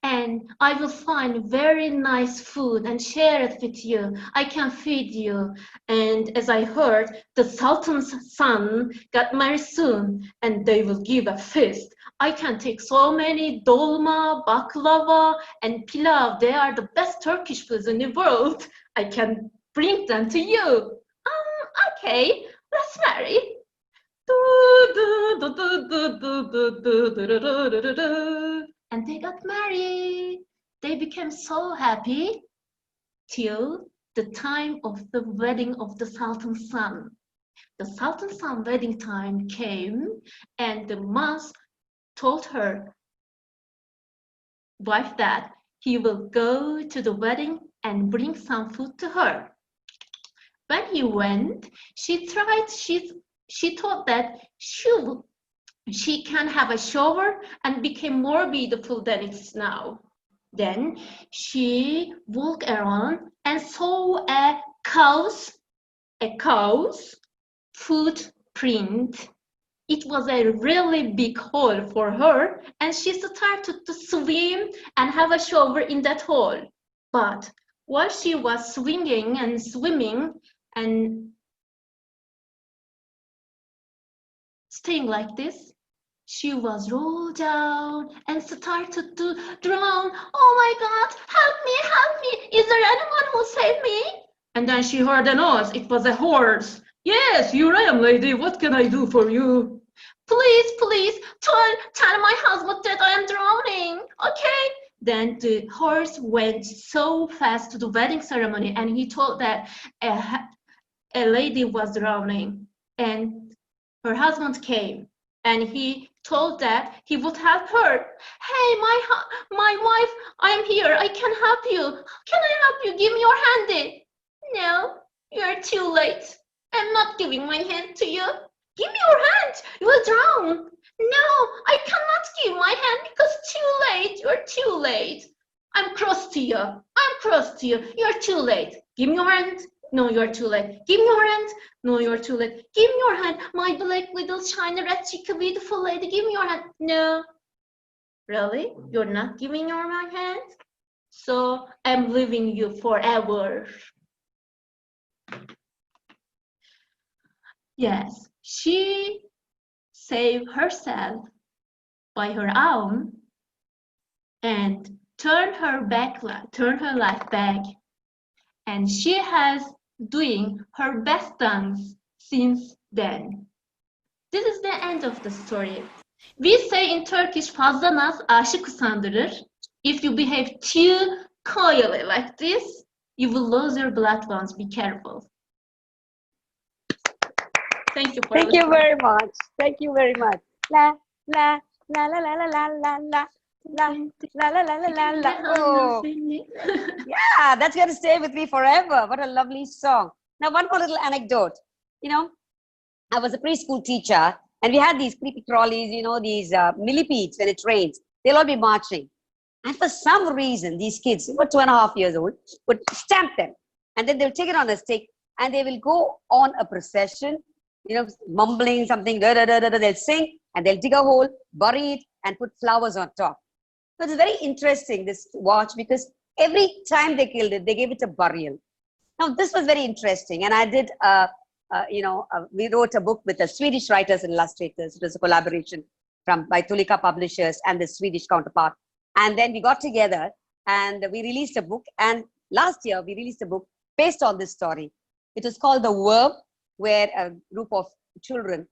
And I will find very nice food and share it with you. I can feed you. And as I heard, the Sultan's son got married soon, and they will give a feast. I can take so many dolma, baklava, and pilav. They are the best Turkish foods in the world. I can bring them to you. Okay, let's marry. And they got married. They became so happy till the time of the wedding of the Sultan's son. The Sultan's son wedding time came, and the mouse told her wife that he will go to the wedding and bring some food to her. When he went, she thought that she can have a shower and became more beautiful than it's now. Then she walked around and saw a cow's footprint. It was a really big hole for her, and she started to swim and have a shower in that hole. But while she was swinging and swimming and staying like this, she was rolled down and started to drown. Oh my God, help me, help me. Is there anyone who saved me? And then she heard a noise. It was a horse. Yes, here I am, lady. What can I do for you? Please, please, tell my husband that I am drowning, okay? Then the horse went so fast to the wedding ceremony, and he told that a lady was drowning, and her husband came, and he told that he would help her. Hey, my wife, I am here. I can help you. How can I help you? Give me your handy. No, you're too late. I'm not giving my hand to you. Give me your hand. You will drown. No, I cannot give my hand because too late. You're too late. I'm cross to you. I'm cross to you. You're too late. Give me your hand. No, you're too late. Give me your hand. No, you're too late. Give me your hand. My black little shiny red cheeky beautiful lady. Give me your hand. No. Really? You're not giving my hand? So I'm leaving you forever. Yes, she saved herself by her own and turned her life back. And she has doing her best dance since then. This is the end of the story. We say in Turkish fazla naz aşık usandırır. If you behave too coyly like this, you will lose your blood ones. Be careful. Thank you for Thank you listening. very much. Thank you very much. La la la la la la la la la la la la la la la. Oh, yeah, that's going to stay with me forever. What a lovely song. Now, one more little anecdote. You know, I was a preschool teacher, and we had these creepy-crawlies, you know, these millipedes when it rains. They'll all be marching. And for some reason, these kids, who were 2.5 years old, would stamp them. And then they'll take it on a stick, and they will go on a procession, you know, mumbling something, da, da, da, da, da. They'll sing, and they'll dig a hole, bury it, and put flowers on top. So it's very interesting, this watch, because every time they killed it, they gave it a burial. Now, this was very interesting. And I did, we wrote a book with the Swedish writers and illustrators. It was a collaboration by Tulika Publishers and the Swedish counterpart. And then we got together and we released a book. And last year, we released a book based on this story. It was called The Worm, where a group of children,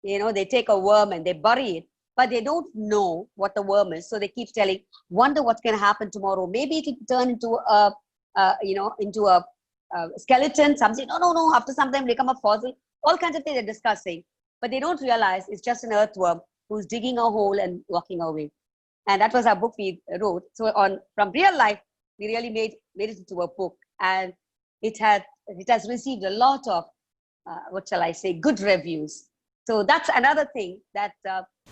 you know, they take a worm and they bury it, but they don't know what the worm is. So they keep telling, wonder what's going to happen tomorrow. Maybe it will turn into a skeleton. Some say, no, after some time become a fossil. All kinds of things they're discussing, but they don't realize it's just an earthworm who's digging a hole and walking away. And that was our book we wrote. So from real life, we really made it into a book, and it has received a lot of what shall I say, good reviews. So that's another thing that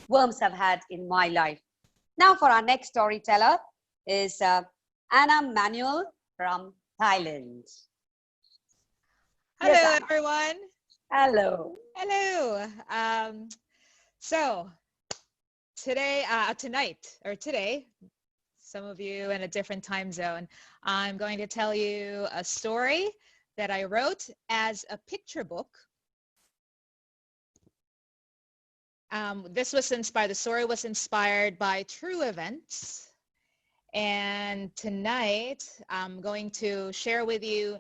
worms have had in my life. Now for our next storyteller is Manuel from Thailand. Hello, Yes, everyone. Hello. Hello. So today, some of you in a different time zone, I'm going to tell you a story that I wrote as a picture book. The story was inspired by true events. And tonight, I'm going to share with you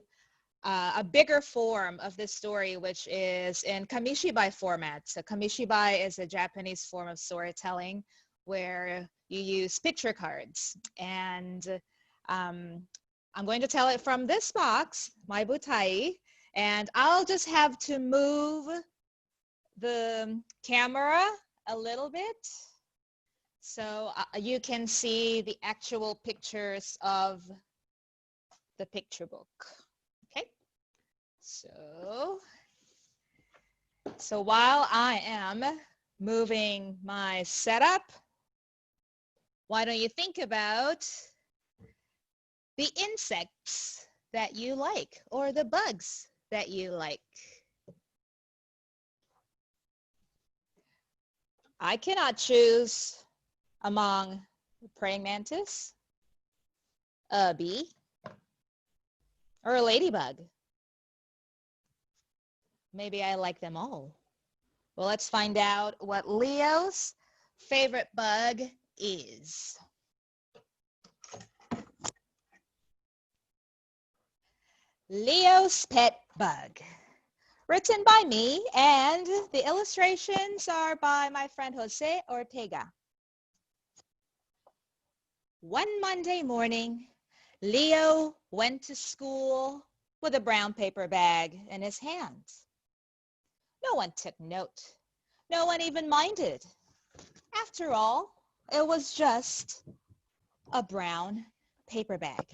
a bigger form of this story, which is in kamishibai format. So kamishibai is a Japanese form of storytelling where you use picture cards. And I'm going to tell it from this box, my butai, and I'll just have to move the camera a little bit so you can see the actual pictures of the picture book. Okay, so while I am moving my setup, why don't you think about the insects that you like or the bugs that you like? I cannot choose among a praying mantis, a bee, or a ladybug. Maybe I like them all. Well, let's find out what Leo's favorite bug is. Leo's pet bug. Written by me, and the illustrations are by my friend Jose Ortega. One Monday morning, Leo went to school with a brown paper bag in his hands. No one took note. No one even minded. After all, it was just a brown paper bag.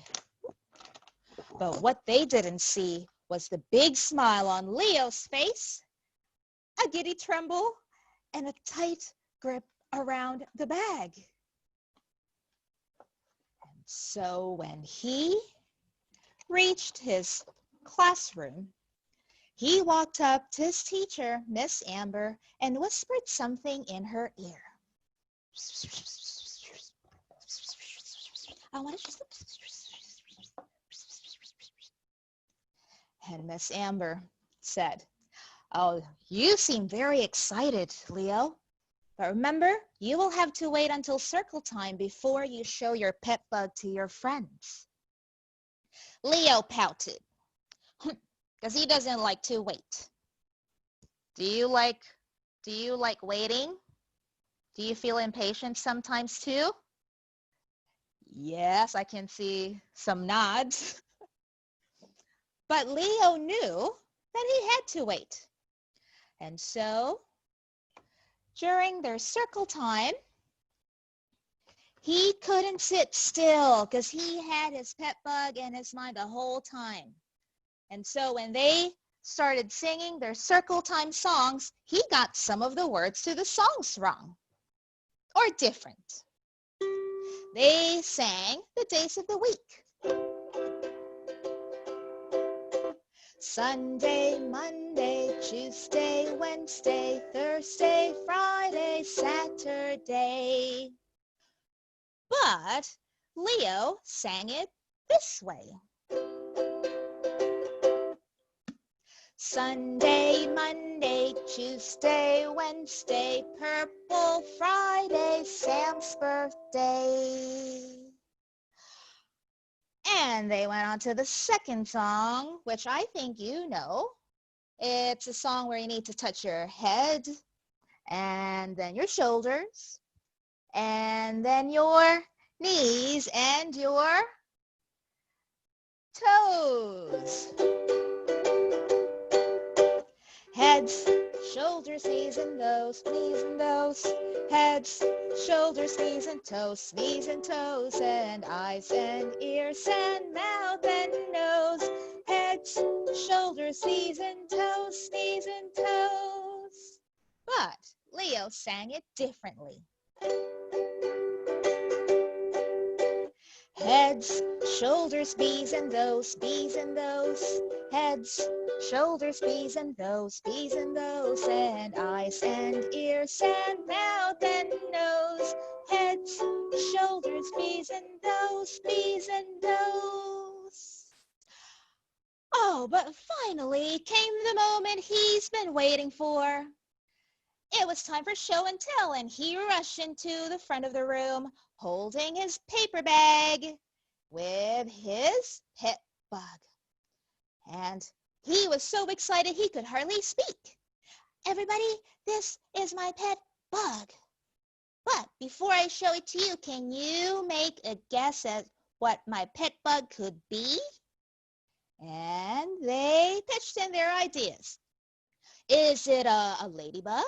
But what they didn't see was the big smile on Leo's face, a giddy tremble, and a tight grip around the bag. And so when he reached his classroom, he walked up to his teacher, Miss Amber, and whispered something in her ear. I want to just... And Miss Amber said, "Oh, you seem very excited, Leo. But remember, you will have to wait until circle time before you show your pet bug to your friends." Leo pouted, because he doesn't like to wait. Do you like waiting? Do you feel impatient sometimes too? Yes, I can see some nods. But Leo knew that he had to wait. And so, during their circle time, he couldn't sit still because he had his pet bug in his mind the whole time. And so when they started singing their circle time songs, he got some of the words to the songs wrong or different. They sang the days of the week. Sunday, Monday, Tuesday, Wednesday, Thursday, Friday, Saturday. But Leo sang it this way. Sunday, Monday, Tuesday, Wednesday, Purple Friday, Sam's birthday. And they went on to the second song, which I think you know. It's a song where you need to touch your head, and then your shoulders, and then your knees and your toes. Heads, shoulders, knees and toes, knees and toes. Heads, shoulders, knees and toes, and eyes and ears and mouth and nose. Heads, shoulders, knees and toes, But Leo sang it differently. Heads, shoulders, bees and those. Heads, shoulders, bees and those. And eyes and ears and mouth and nose. Heads, shoulders, bees and those. Oh, but finally came the moment he's been waiting for. It was time for show and tell, and he rushed into the front of the room, holding his paper bag with his pet bug. And he was so excited he could hardly speak. Everybody, this is my pet bug. But before I show it to you, can you make a guess at what my pet bug could be? And they pitched in their ideas. Is it a ladybug?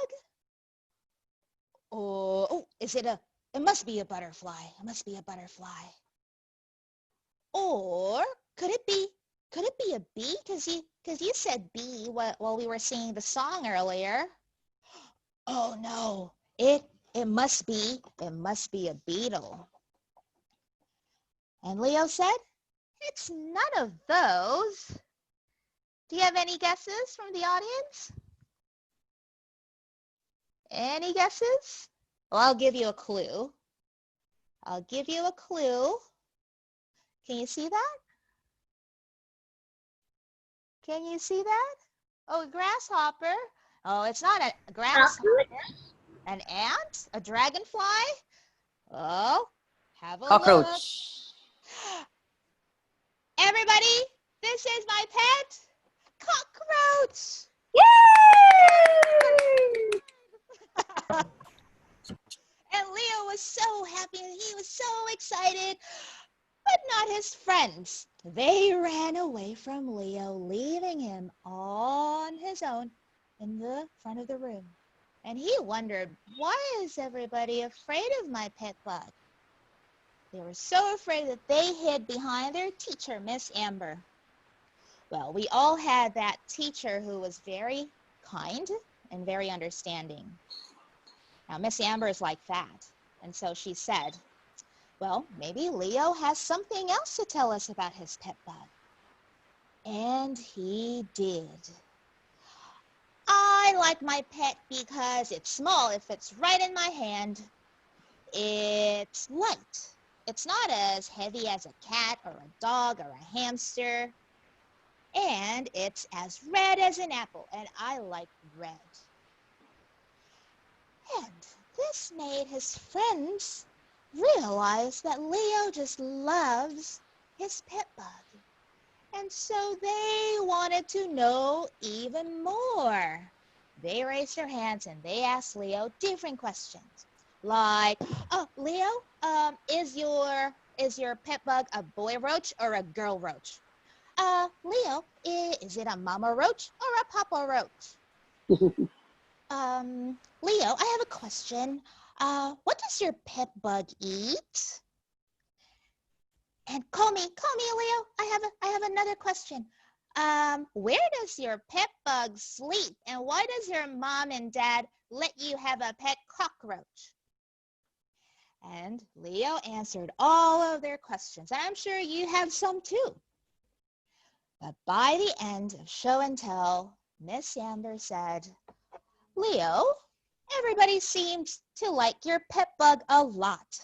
Or, it must be a butterfly. Or could it be a bee? Because you said bee while we were singing the song earlier. Oh no, it must be a beetle. And Leo said, it's none of those. Do you have any guesses from the audience? Any guesses? Well, I'll give you a clue. Can you see that? Oh, a grasshopper. Oh, it's not a grasshopper. An ant? A dragonfly? Oh, have a Cockroach. look. Everybody, this is my pet cockroach. Yay! And Leo was so happy and he was so excited, but not his friends. They ran away from Leo, leaving him on his own in the front of the room. And he wondered, why is everybody afraid of my pet bug? They were so afraid that they hid behind their teacher, Miss Amber. Well, we all had that teacher who was very kind and very understanding. Now, Miss Amber is like that. And so she said, well, maybe Leo has something else to tell us about his pet bug. And he did. I like my pet because it's small. It fits right in my hand. It's light. It's not as heavy as a cat or a dog or a hamster. And it's as red as an apple, and I like red. And this made his friends realize that Leo just loves his pet bug. And so they wanted to know even more. They raised their hands and they asked Leo different questions. Like, oh, Leo, is your pet bug a boy roach or a girl roach? Leo, is it a mama roach or a papa roach? Leo, I have a question. What does your pet bug eat? And call me, Leo. I have another question. Where does your pet bug sleep? And why does your mom and dad let you have a pet cockroach? And Leo answered all of their questions. I'm sure you have some too. But by the end of show and tell, Miss Amber said, Leo, everybody seems to like your pet bug a lot.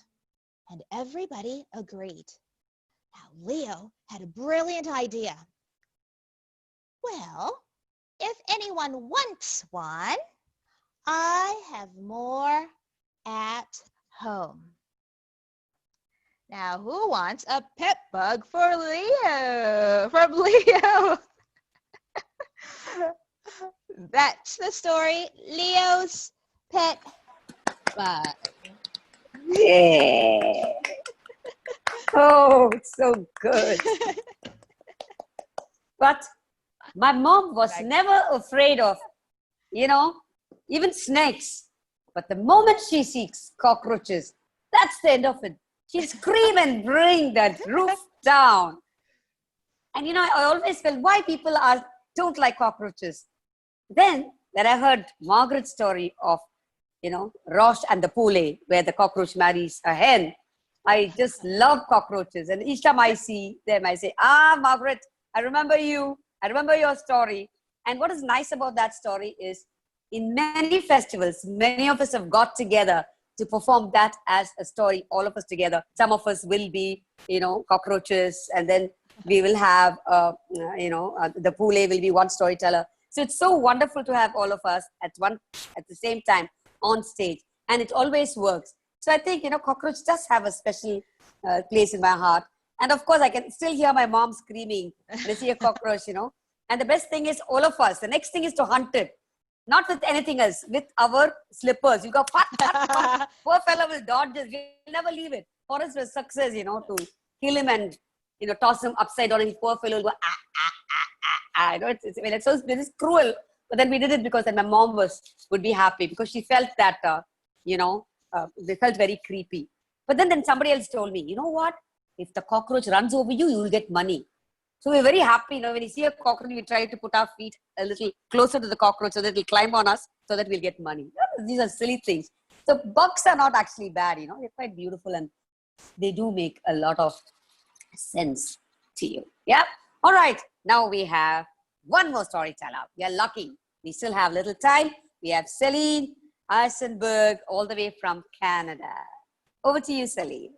And everybody agreed. Now, Leo had a brilliant idea. Well, if anyone wants one, I have more at home. Now, who wants a pet bug for Leo? From Leo. That's the story. Leo's pet bug. Yeah. Oh, it's so good. But my mom was never afraid of, even snakes. But the moment she sees cockroaches, that's the end of it. She'll scream and bring that roof down. And I always felt why people don't like cockroaches. Then when I heard Margaret's story of, Roche and the Poulet, where the cockroach marries a hen, I just love cockroaches. And each time I see them, I say, Margaret, I remember you. I remember your story. And what is nice about that story is in many festivals, many of us have got together to perform that as a story, all of us together. Some of us will be, cockroaches, and then we will have, the Poulet will be one storyteller. So it's so wonderful to have all of us at the same time on stage, and it always works. So I think, cockroach does have a special place in my heart. And of course, I can still hear my mom screaming when I see a cockroach, And the best thing is all of us, the next thing is to hunt it. Not with anything else, with our slippers. You go, poor fellow will dodge this. We'll never leave it. For us, was success, to kill him and, toss him upside down, and his poor fellow will go, it's cruel. But then we did it because then my mom would be happy because she felt that, they felt very creepy. But then somebody else told me, you know what? If the cockroach runs over you, you will get money. So we're very happy, when you see a cockroach, we try to put our feet a little closer to the cockroach so that it will climb on us so that we'll get money. These are silly things. So bugs are not actually bad, they're quite beautiful and they do make a lot of sense to you. Yeah. All right. Now we have one more storyteller. We are lucky. We still have little time. We have Celine Eisenberg all the way from Canada. Over to you, Celine.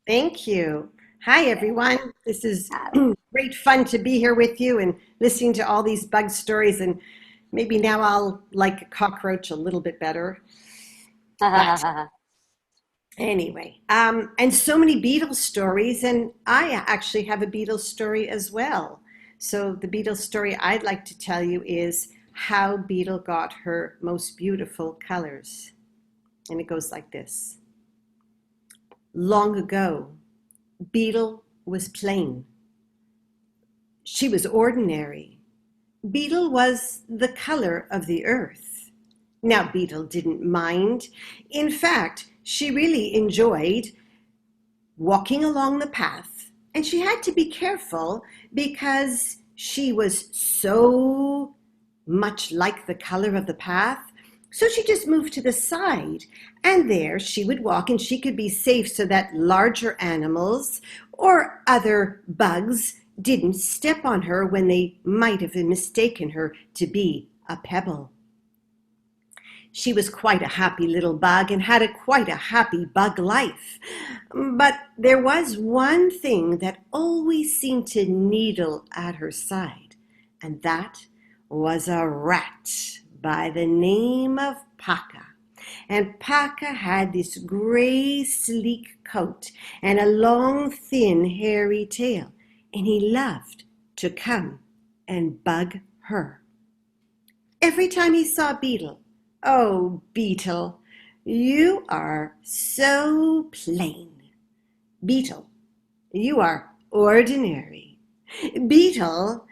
Thank you. Hi, everyone. This is great fun to be here with you and listening to all these bug stories. And maybe now I'll like a cockroach a little bit better. But anyway, and so many beetle stories. And I actually have a beetle story as well. So the beetle story I'd like to tell you is how Beetle got her most beautiful colors. And it goes like this. Long ago, Beetle was plain. She was ordinary. Beetle was the color of the earth. Now, Beetle didn't mind. In fact, she really enjoyed walking along the path, and she had to be careful because she was so much like the color of the path. So she just moved to the side, and there she would walk, and she could be safe so that larger animals or other bugs didn't step on her when they might have mistaken her to be a pebble. She was quite a happy little bug and had quite a happy bug life. But there was one thing that always seemed to needle at her side, and that was a rat by the name of Paka. And Paka had this gray, sleek coat and a long, thin, hairy tail, and he loved to come and bug her. Every time he saw Beetle, oh, Beetle, you are so plain. Beetle, you are ordinary. Beetle,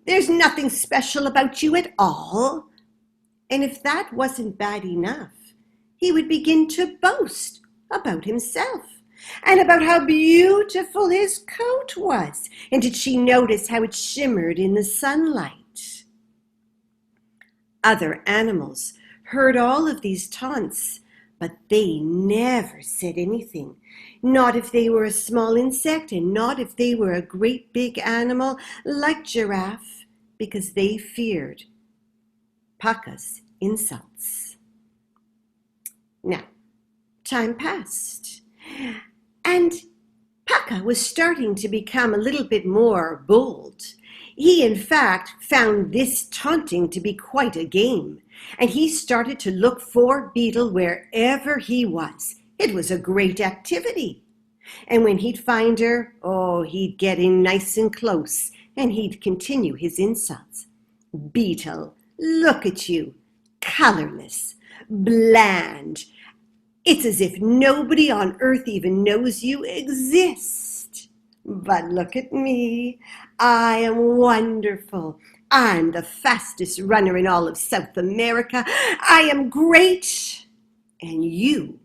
there's nothing special about you at all. And if that wasn't bad enough, he would begin to boast about himself and about how beautiful his coat was. And did she notice how it shimmered in the sunlight? Other animals heard all of these taunts, but they never said anything. Not if they were a small insect, and not if they were a great big animal like Giraffe, because they feared Paka's insults. Now, time passed, and Paka was starting to become a little bit more bold. He, in fact, found this taunting to be quite a game, and he started to look for Beetle wherever he was. It was a great activity. And when he'd find her, he'd get in nice and close, and he'd continue his insults. Beetle, look at you, colorless, bland. It's as if nobody on earth even knows you exist. But look at me. I am wonderful. I'm the fastest runner in all of South America. I am great. And you,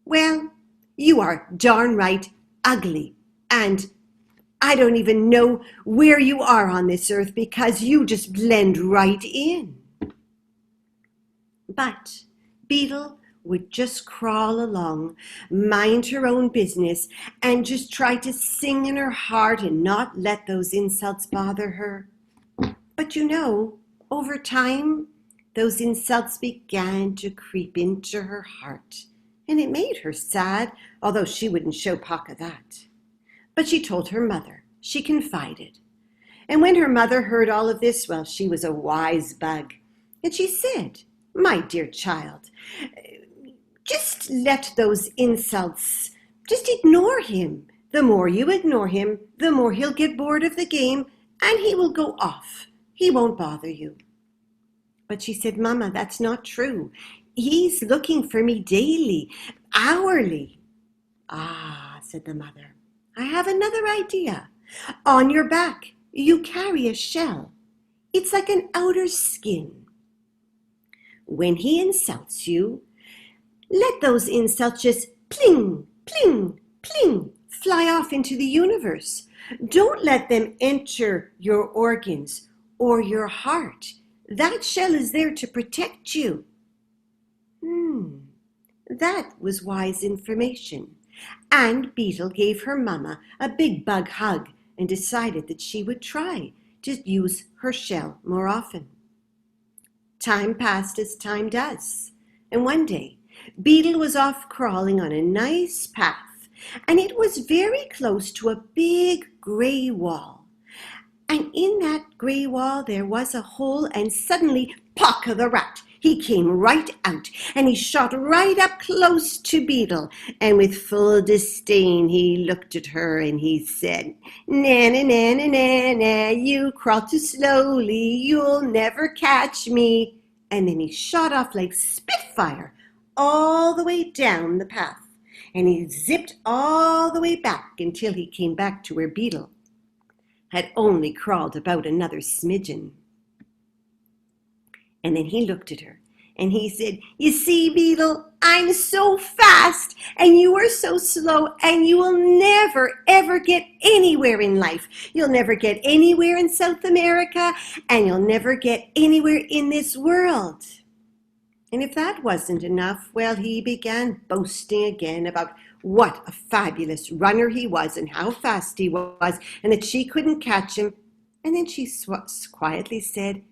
well, you are darn right ugly. And I don't even know where you are on this earth because you just blend right in. But Beetle would just crawl along, mind her own business, and just try to sing in her heart and not let those insults bother her. But you know, over time, those insults began to creep into her heart, and it made her sad, although she wouldn't show Paka that. But she told her mother. She confided. And when her mother heard all of this, well, she was a wise bug. And she said, "My dear child, just let those insults, just ignore him. The more you ignore him, the more he'll get bored of the game and he will go off. He won't bother you." But she said, "Mama, that's not true. He's looking for me daily, hourly." "Ah," said the mother, "I have another idea. On your back, you carry a shell. It's like an outer skin. When he insults you, let those insults just pling, pling, pling, fly off into the universe. Don't let them enter your organs or your heart. That shell is there to protect you." That was wise information. And Beetle gave her mama a big bug hug and decided that she would try to use her shell more often. Time passed as time does, and one day Beetle was off crawling on a nice path, and it was very close to a big gray wall. And in that gray wall there was a hole, and suddenly Paka the rat, he came right out, and he shot right up close to Beetle, and with full disdain he looked at her and he said, "Na na na na na na, you crawl too slowly, you'll never catch me." And then he shot off like Spitfire all the way down the path, and he zipped all the way back until he came back to where Beetle had only crawled about another smidgen. And then he looked at her and he said, "You see, Beetle, I'm so fast and you are so slow, and you will never, ever get anywhere in life. You'll never get anywhere in South America, and you'll never get anywhere in this world." And if that wasn't enough, well, he began boasting again about what a fabulous runner he was and how fast he was, and that she couldn't catch him. And then she quietly said,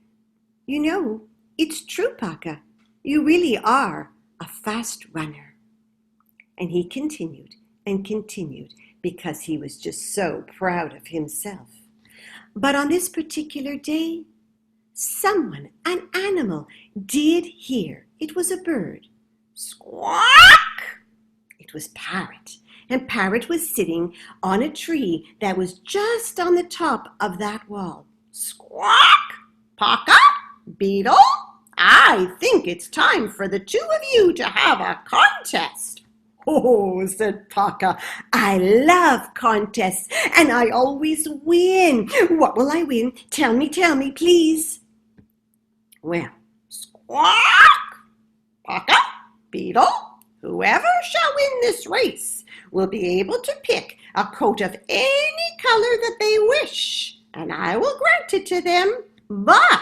"You know, it's true, Paka. You really are a fast runner." And he continued and continued because he was just so proud of himself. But on this particular day, someone, an animal, did hear. It was a bird. Squawk! It was Parrot. And Parrot was sitting on a tree that was just on the top of that wall. "Squawk! Paka! Beetle! I think it's time for the two of you to have a contest. Oh, said Paka, I love contests, and I always win. What will I win? Tell me, please. Well, squawk, Paka, Beetle, whoever shall win this race will be able to pick a coat of any color that they wish, and I will grant it to them, but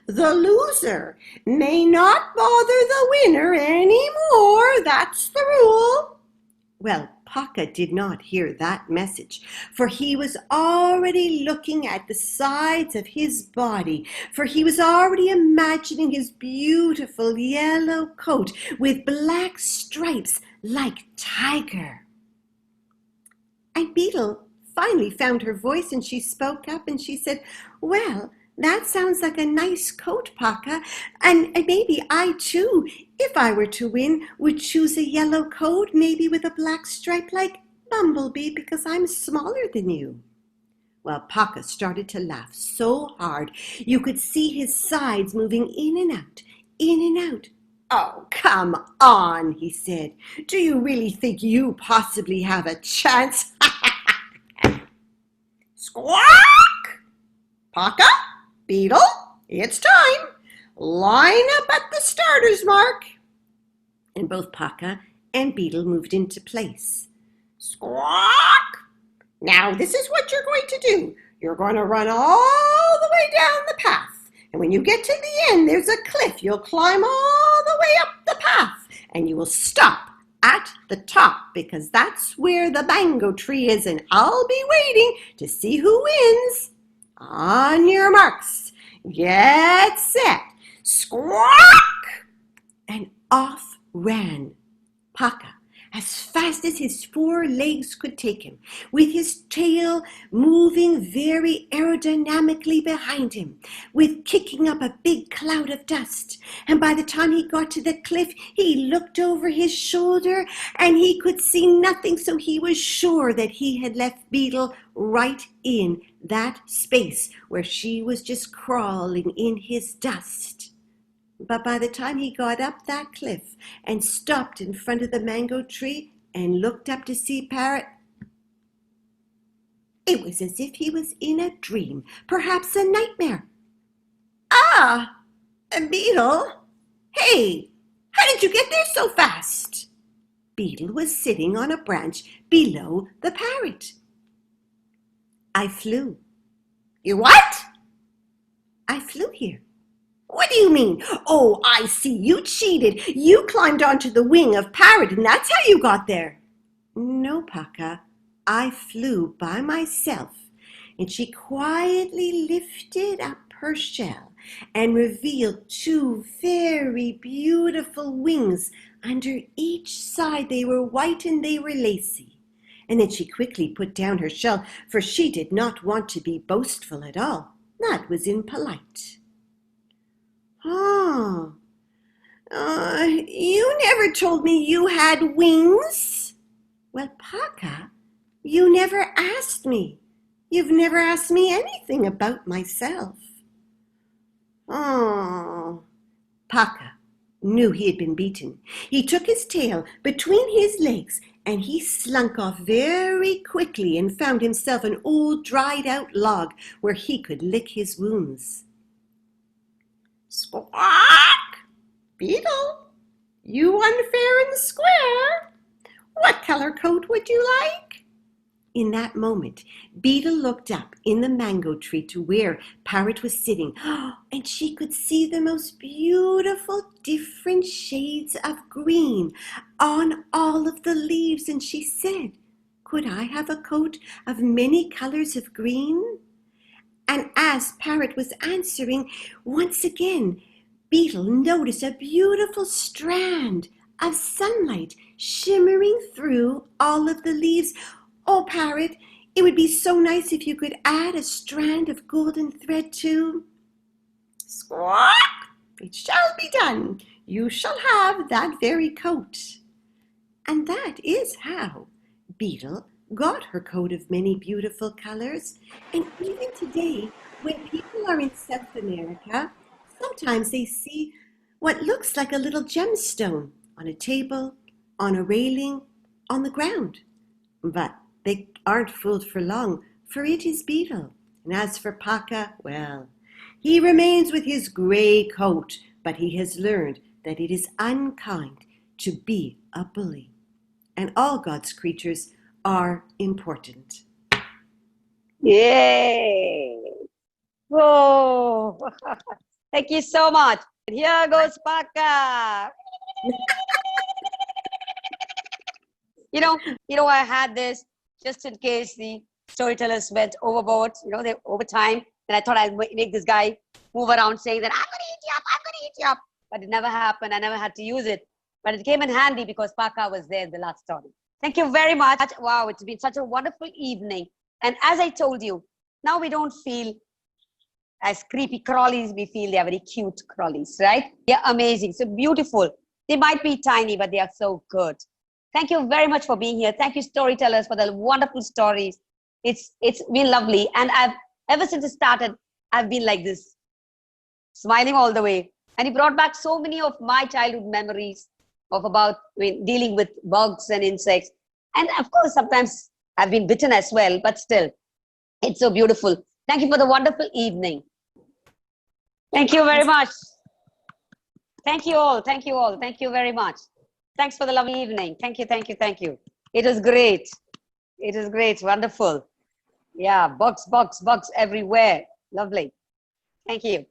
the loser may not bother the winner anymore. That's the rule. Well, Paka did not hear that message, for he was already looking at the sides of his body, for he was already imagining his beautiful yellow coat with black stripes like tiger. And Beetle finally found her voice, and she spoke up and she said, well, that sounds like a nice coat, Paka, and maybe I too, if I were to win, would choose a yellow coat, maybe with a black stripe like Bumblebee, because I'm smaller than you. Well, Paka started to laugh so hard you could see his sides moving in and out, in and out. Oh, come on, he said. Do you really think you possibly have a chance? Squawk! Paka, Beetle, it's time. Line up at the starter's mark. And both Paka and Beetle moved into place. Squawk! Now this is what you're going to do. You're going to run all the way down the path. And when you get to the end, there's a cliff. You'll climb all the way up the path. And you will stop at the top, because that's where the mango tree is. And I'll be waiting to see who wins. On your marks, get set, squawk! And off ran Paka as fast as his 4 legs could take him, with his tail moving very aerodynamically behind him, with kicking up a big cloud of dust. And by the time he got to the cliff, he looked over his shoulder and he could see nothing, so he was sure that he had left Beetle right in that space where she was just crawling in his dust. But by the time he got up that cliff and stopped in front of the mango tree and looked up to see Parrot, it was as if he was in a dream, perhaps a nightmare. Ah, Beetle, hey, how did you get there so fast? Beetle was sitting on a branch below the parrot. I flew. You what? I flew here. What do you mean? Oh, I see, you cheated. You climbed onto the wing of Parrot, and that's how you got there. No, Paka, I flew by myself. And she quietly lifted up her shell and revealed 2 very beautiful wings. Under each side they were white and they were lacy. And then she quickly put down her shell, for she did not want to be boastful at all. That was impolite. Oh, you never told me you had wings. Well, Paka, you never asked me. You've never asked me anything about myself. Oh, Paka knew he had been beaten. He took his tail between his legs and he slunk off very quickly and found himself an old dried-out log where he could lick his wounds. Squawk! Beetle, you won fair and square. What color coat would you like? In that moment, Beetle looked up in the mango tree to where Parrot was sitting, and she could see the most beautiful different shades of green on all of the leaves, and she said, could I have a coat of many colors of green? And as Parrot was answering, once again, Beetle noticed a beautiful strand of sunlight shimmering through all of the leaves. Oh, Parrot, it would be so nice if you could add a strand of golden thread too. Squawk! It shall be done. You shall have that very coat. And that is how Beetle got her coat of many beautiful colors. And even today, when people are in South America, Sometimes they see what looks like a little gemstone on a table, on a railing, on the ground. But they aren't fooled for long, for it is Beetle. And as for Paka, well, he remains with his grey coat, but he has learned that it is unkind to be a bully. And all God's creatures are important. Yay! Whoa! Thank you so much. And here goes Paka. You know, I had this just in case the storytellers went overboard, they over time. And I thought I'd make this guy move around saying that I'm going to eat you up, I'm going to eat you up. But it never happened. I never had to use it. But it came in handy because Paka was there in the last story. Thank you very much. Wow, it's been such a wonderful evening. And as I told you, now we don't feel as creepy crawlies, we feel they are very cute crawlies, right? They're amazing, so beautiful. They might be tiny, but they are so good. Thank you very much for being here. Thank you, storytellers, for the wonderful stories. It's been lovely. And ever since it started, I've been like this, smiling all the way. And it brought back so many of my childhood memories of dealing with bugs and insects. And of course, sometimes I've been bitten as well, but still, it's so beautiful. Thank you for the wonderful evening. Thank you very much. Thank you all. Thank you all. Thank you very much. Thanks for the lovely evening. Thank you. Thank you. Thank you. It was great. It was great. Wonderful. Yeah, bugs everywhere. Lovely. Thank you.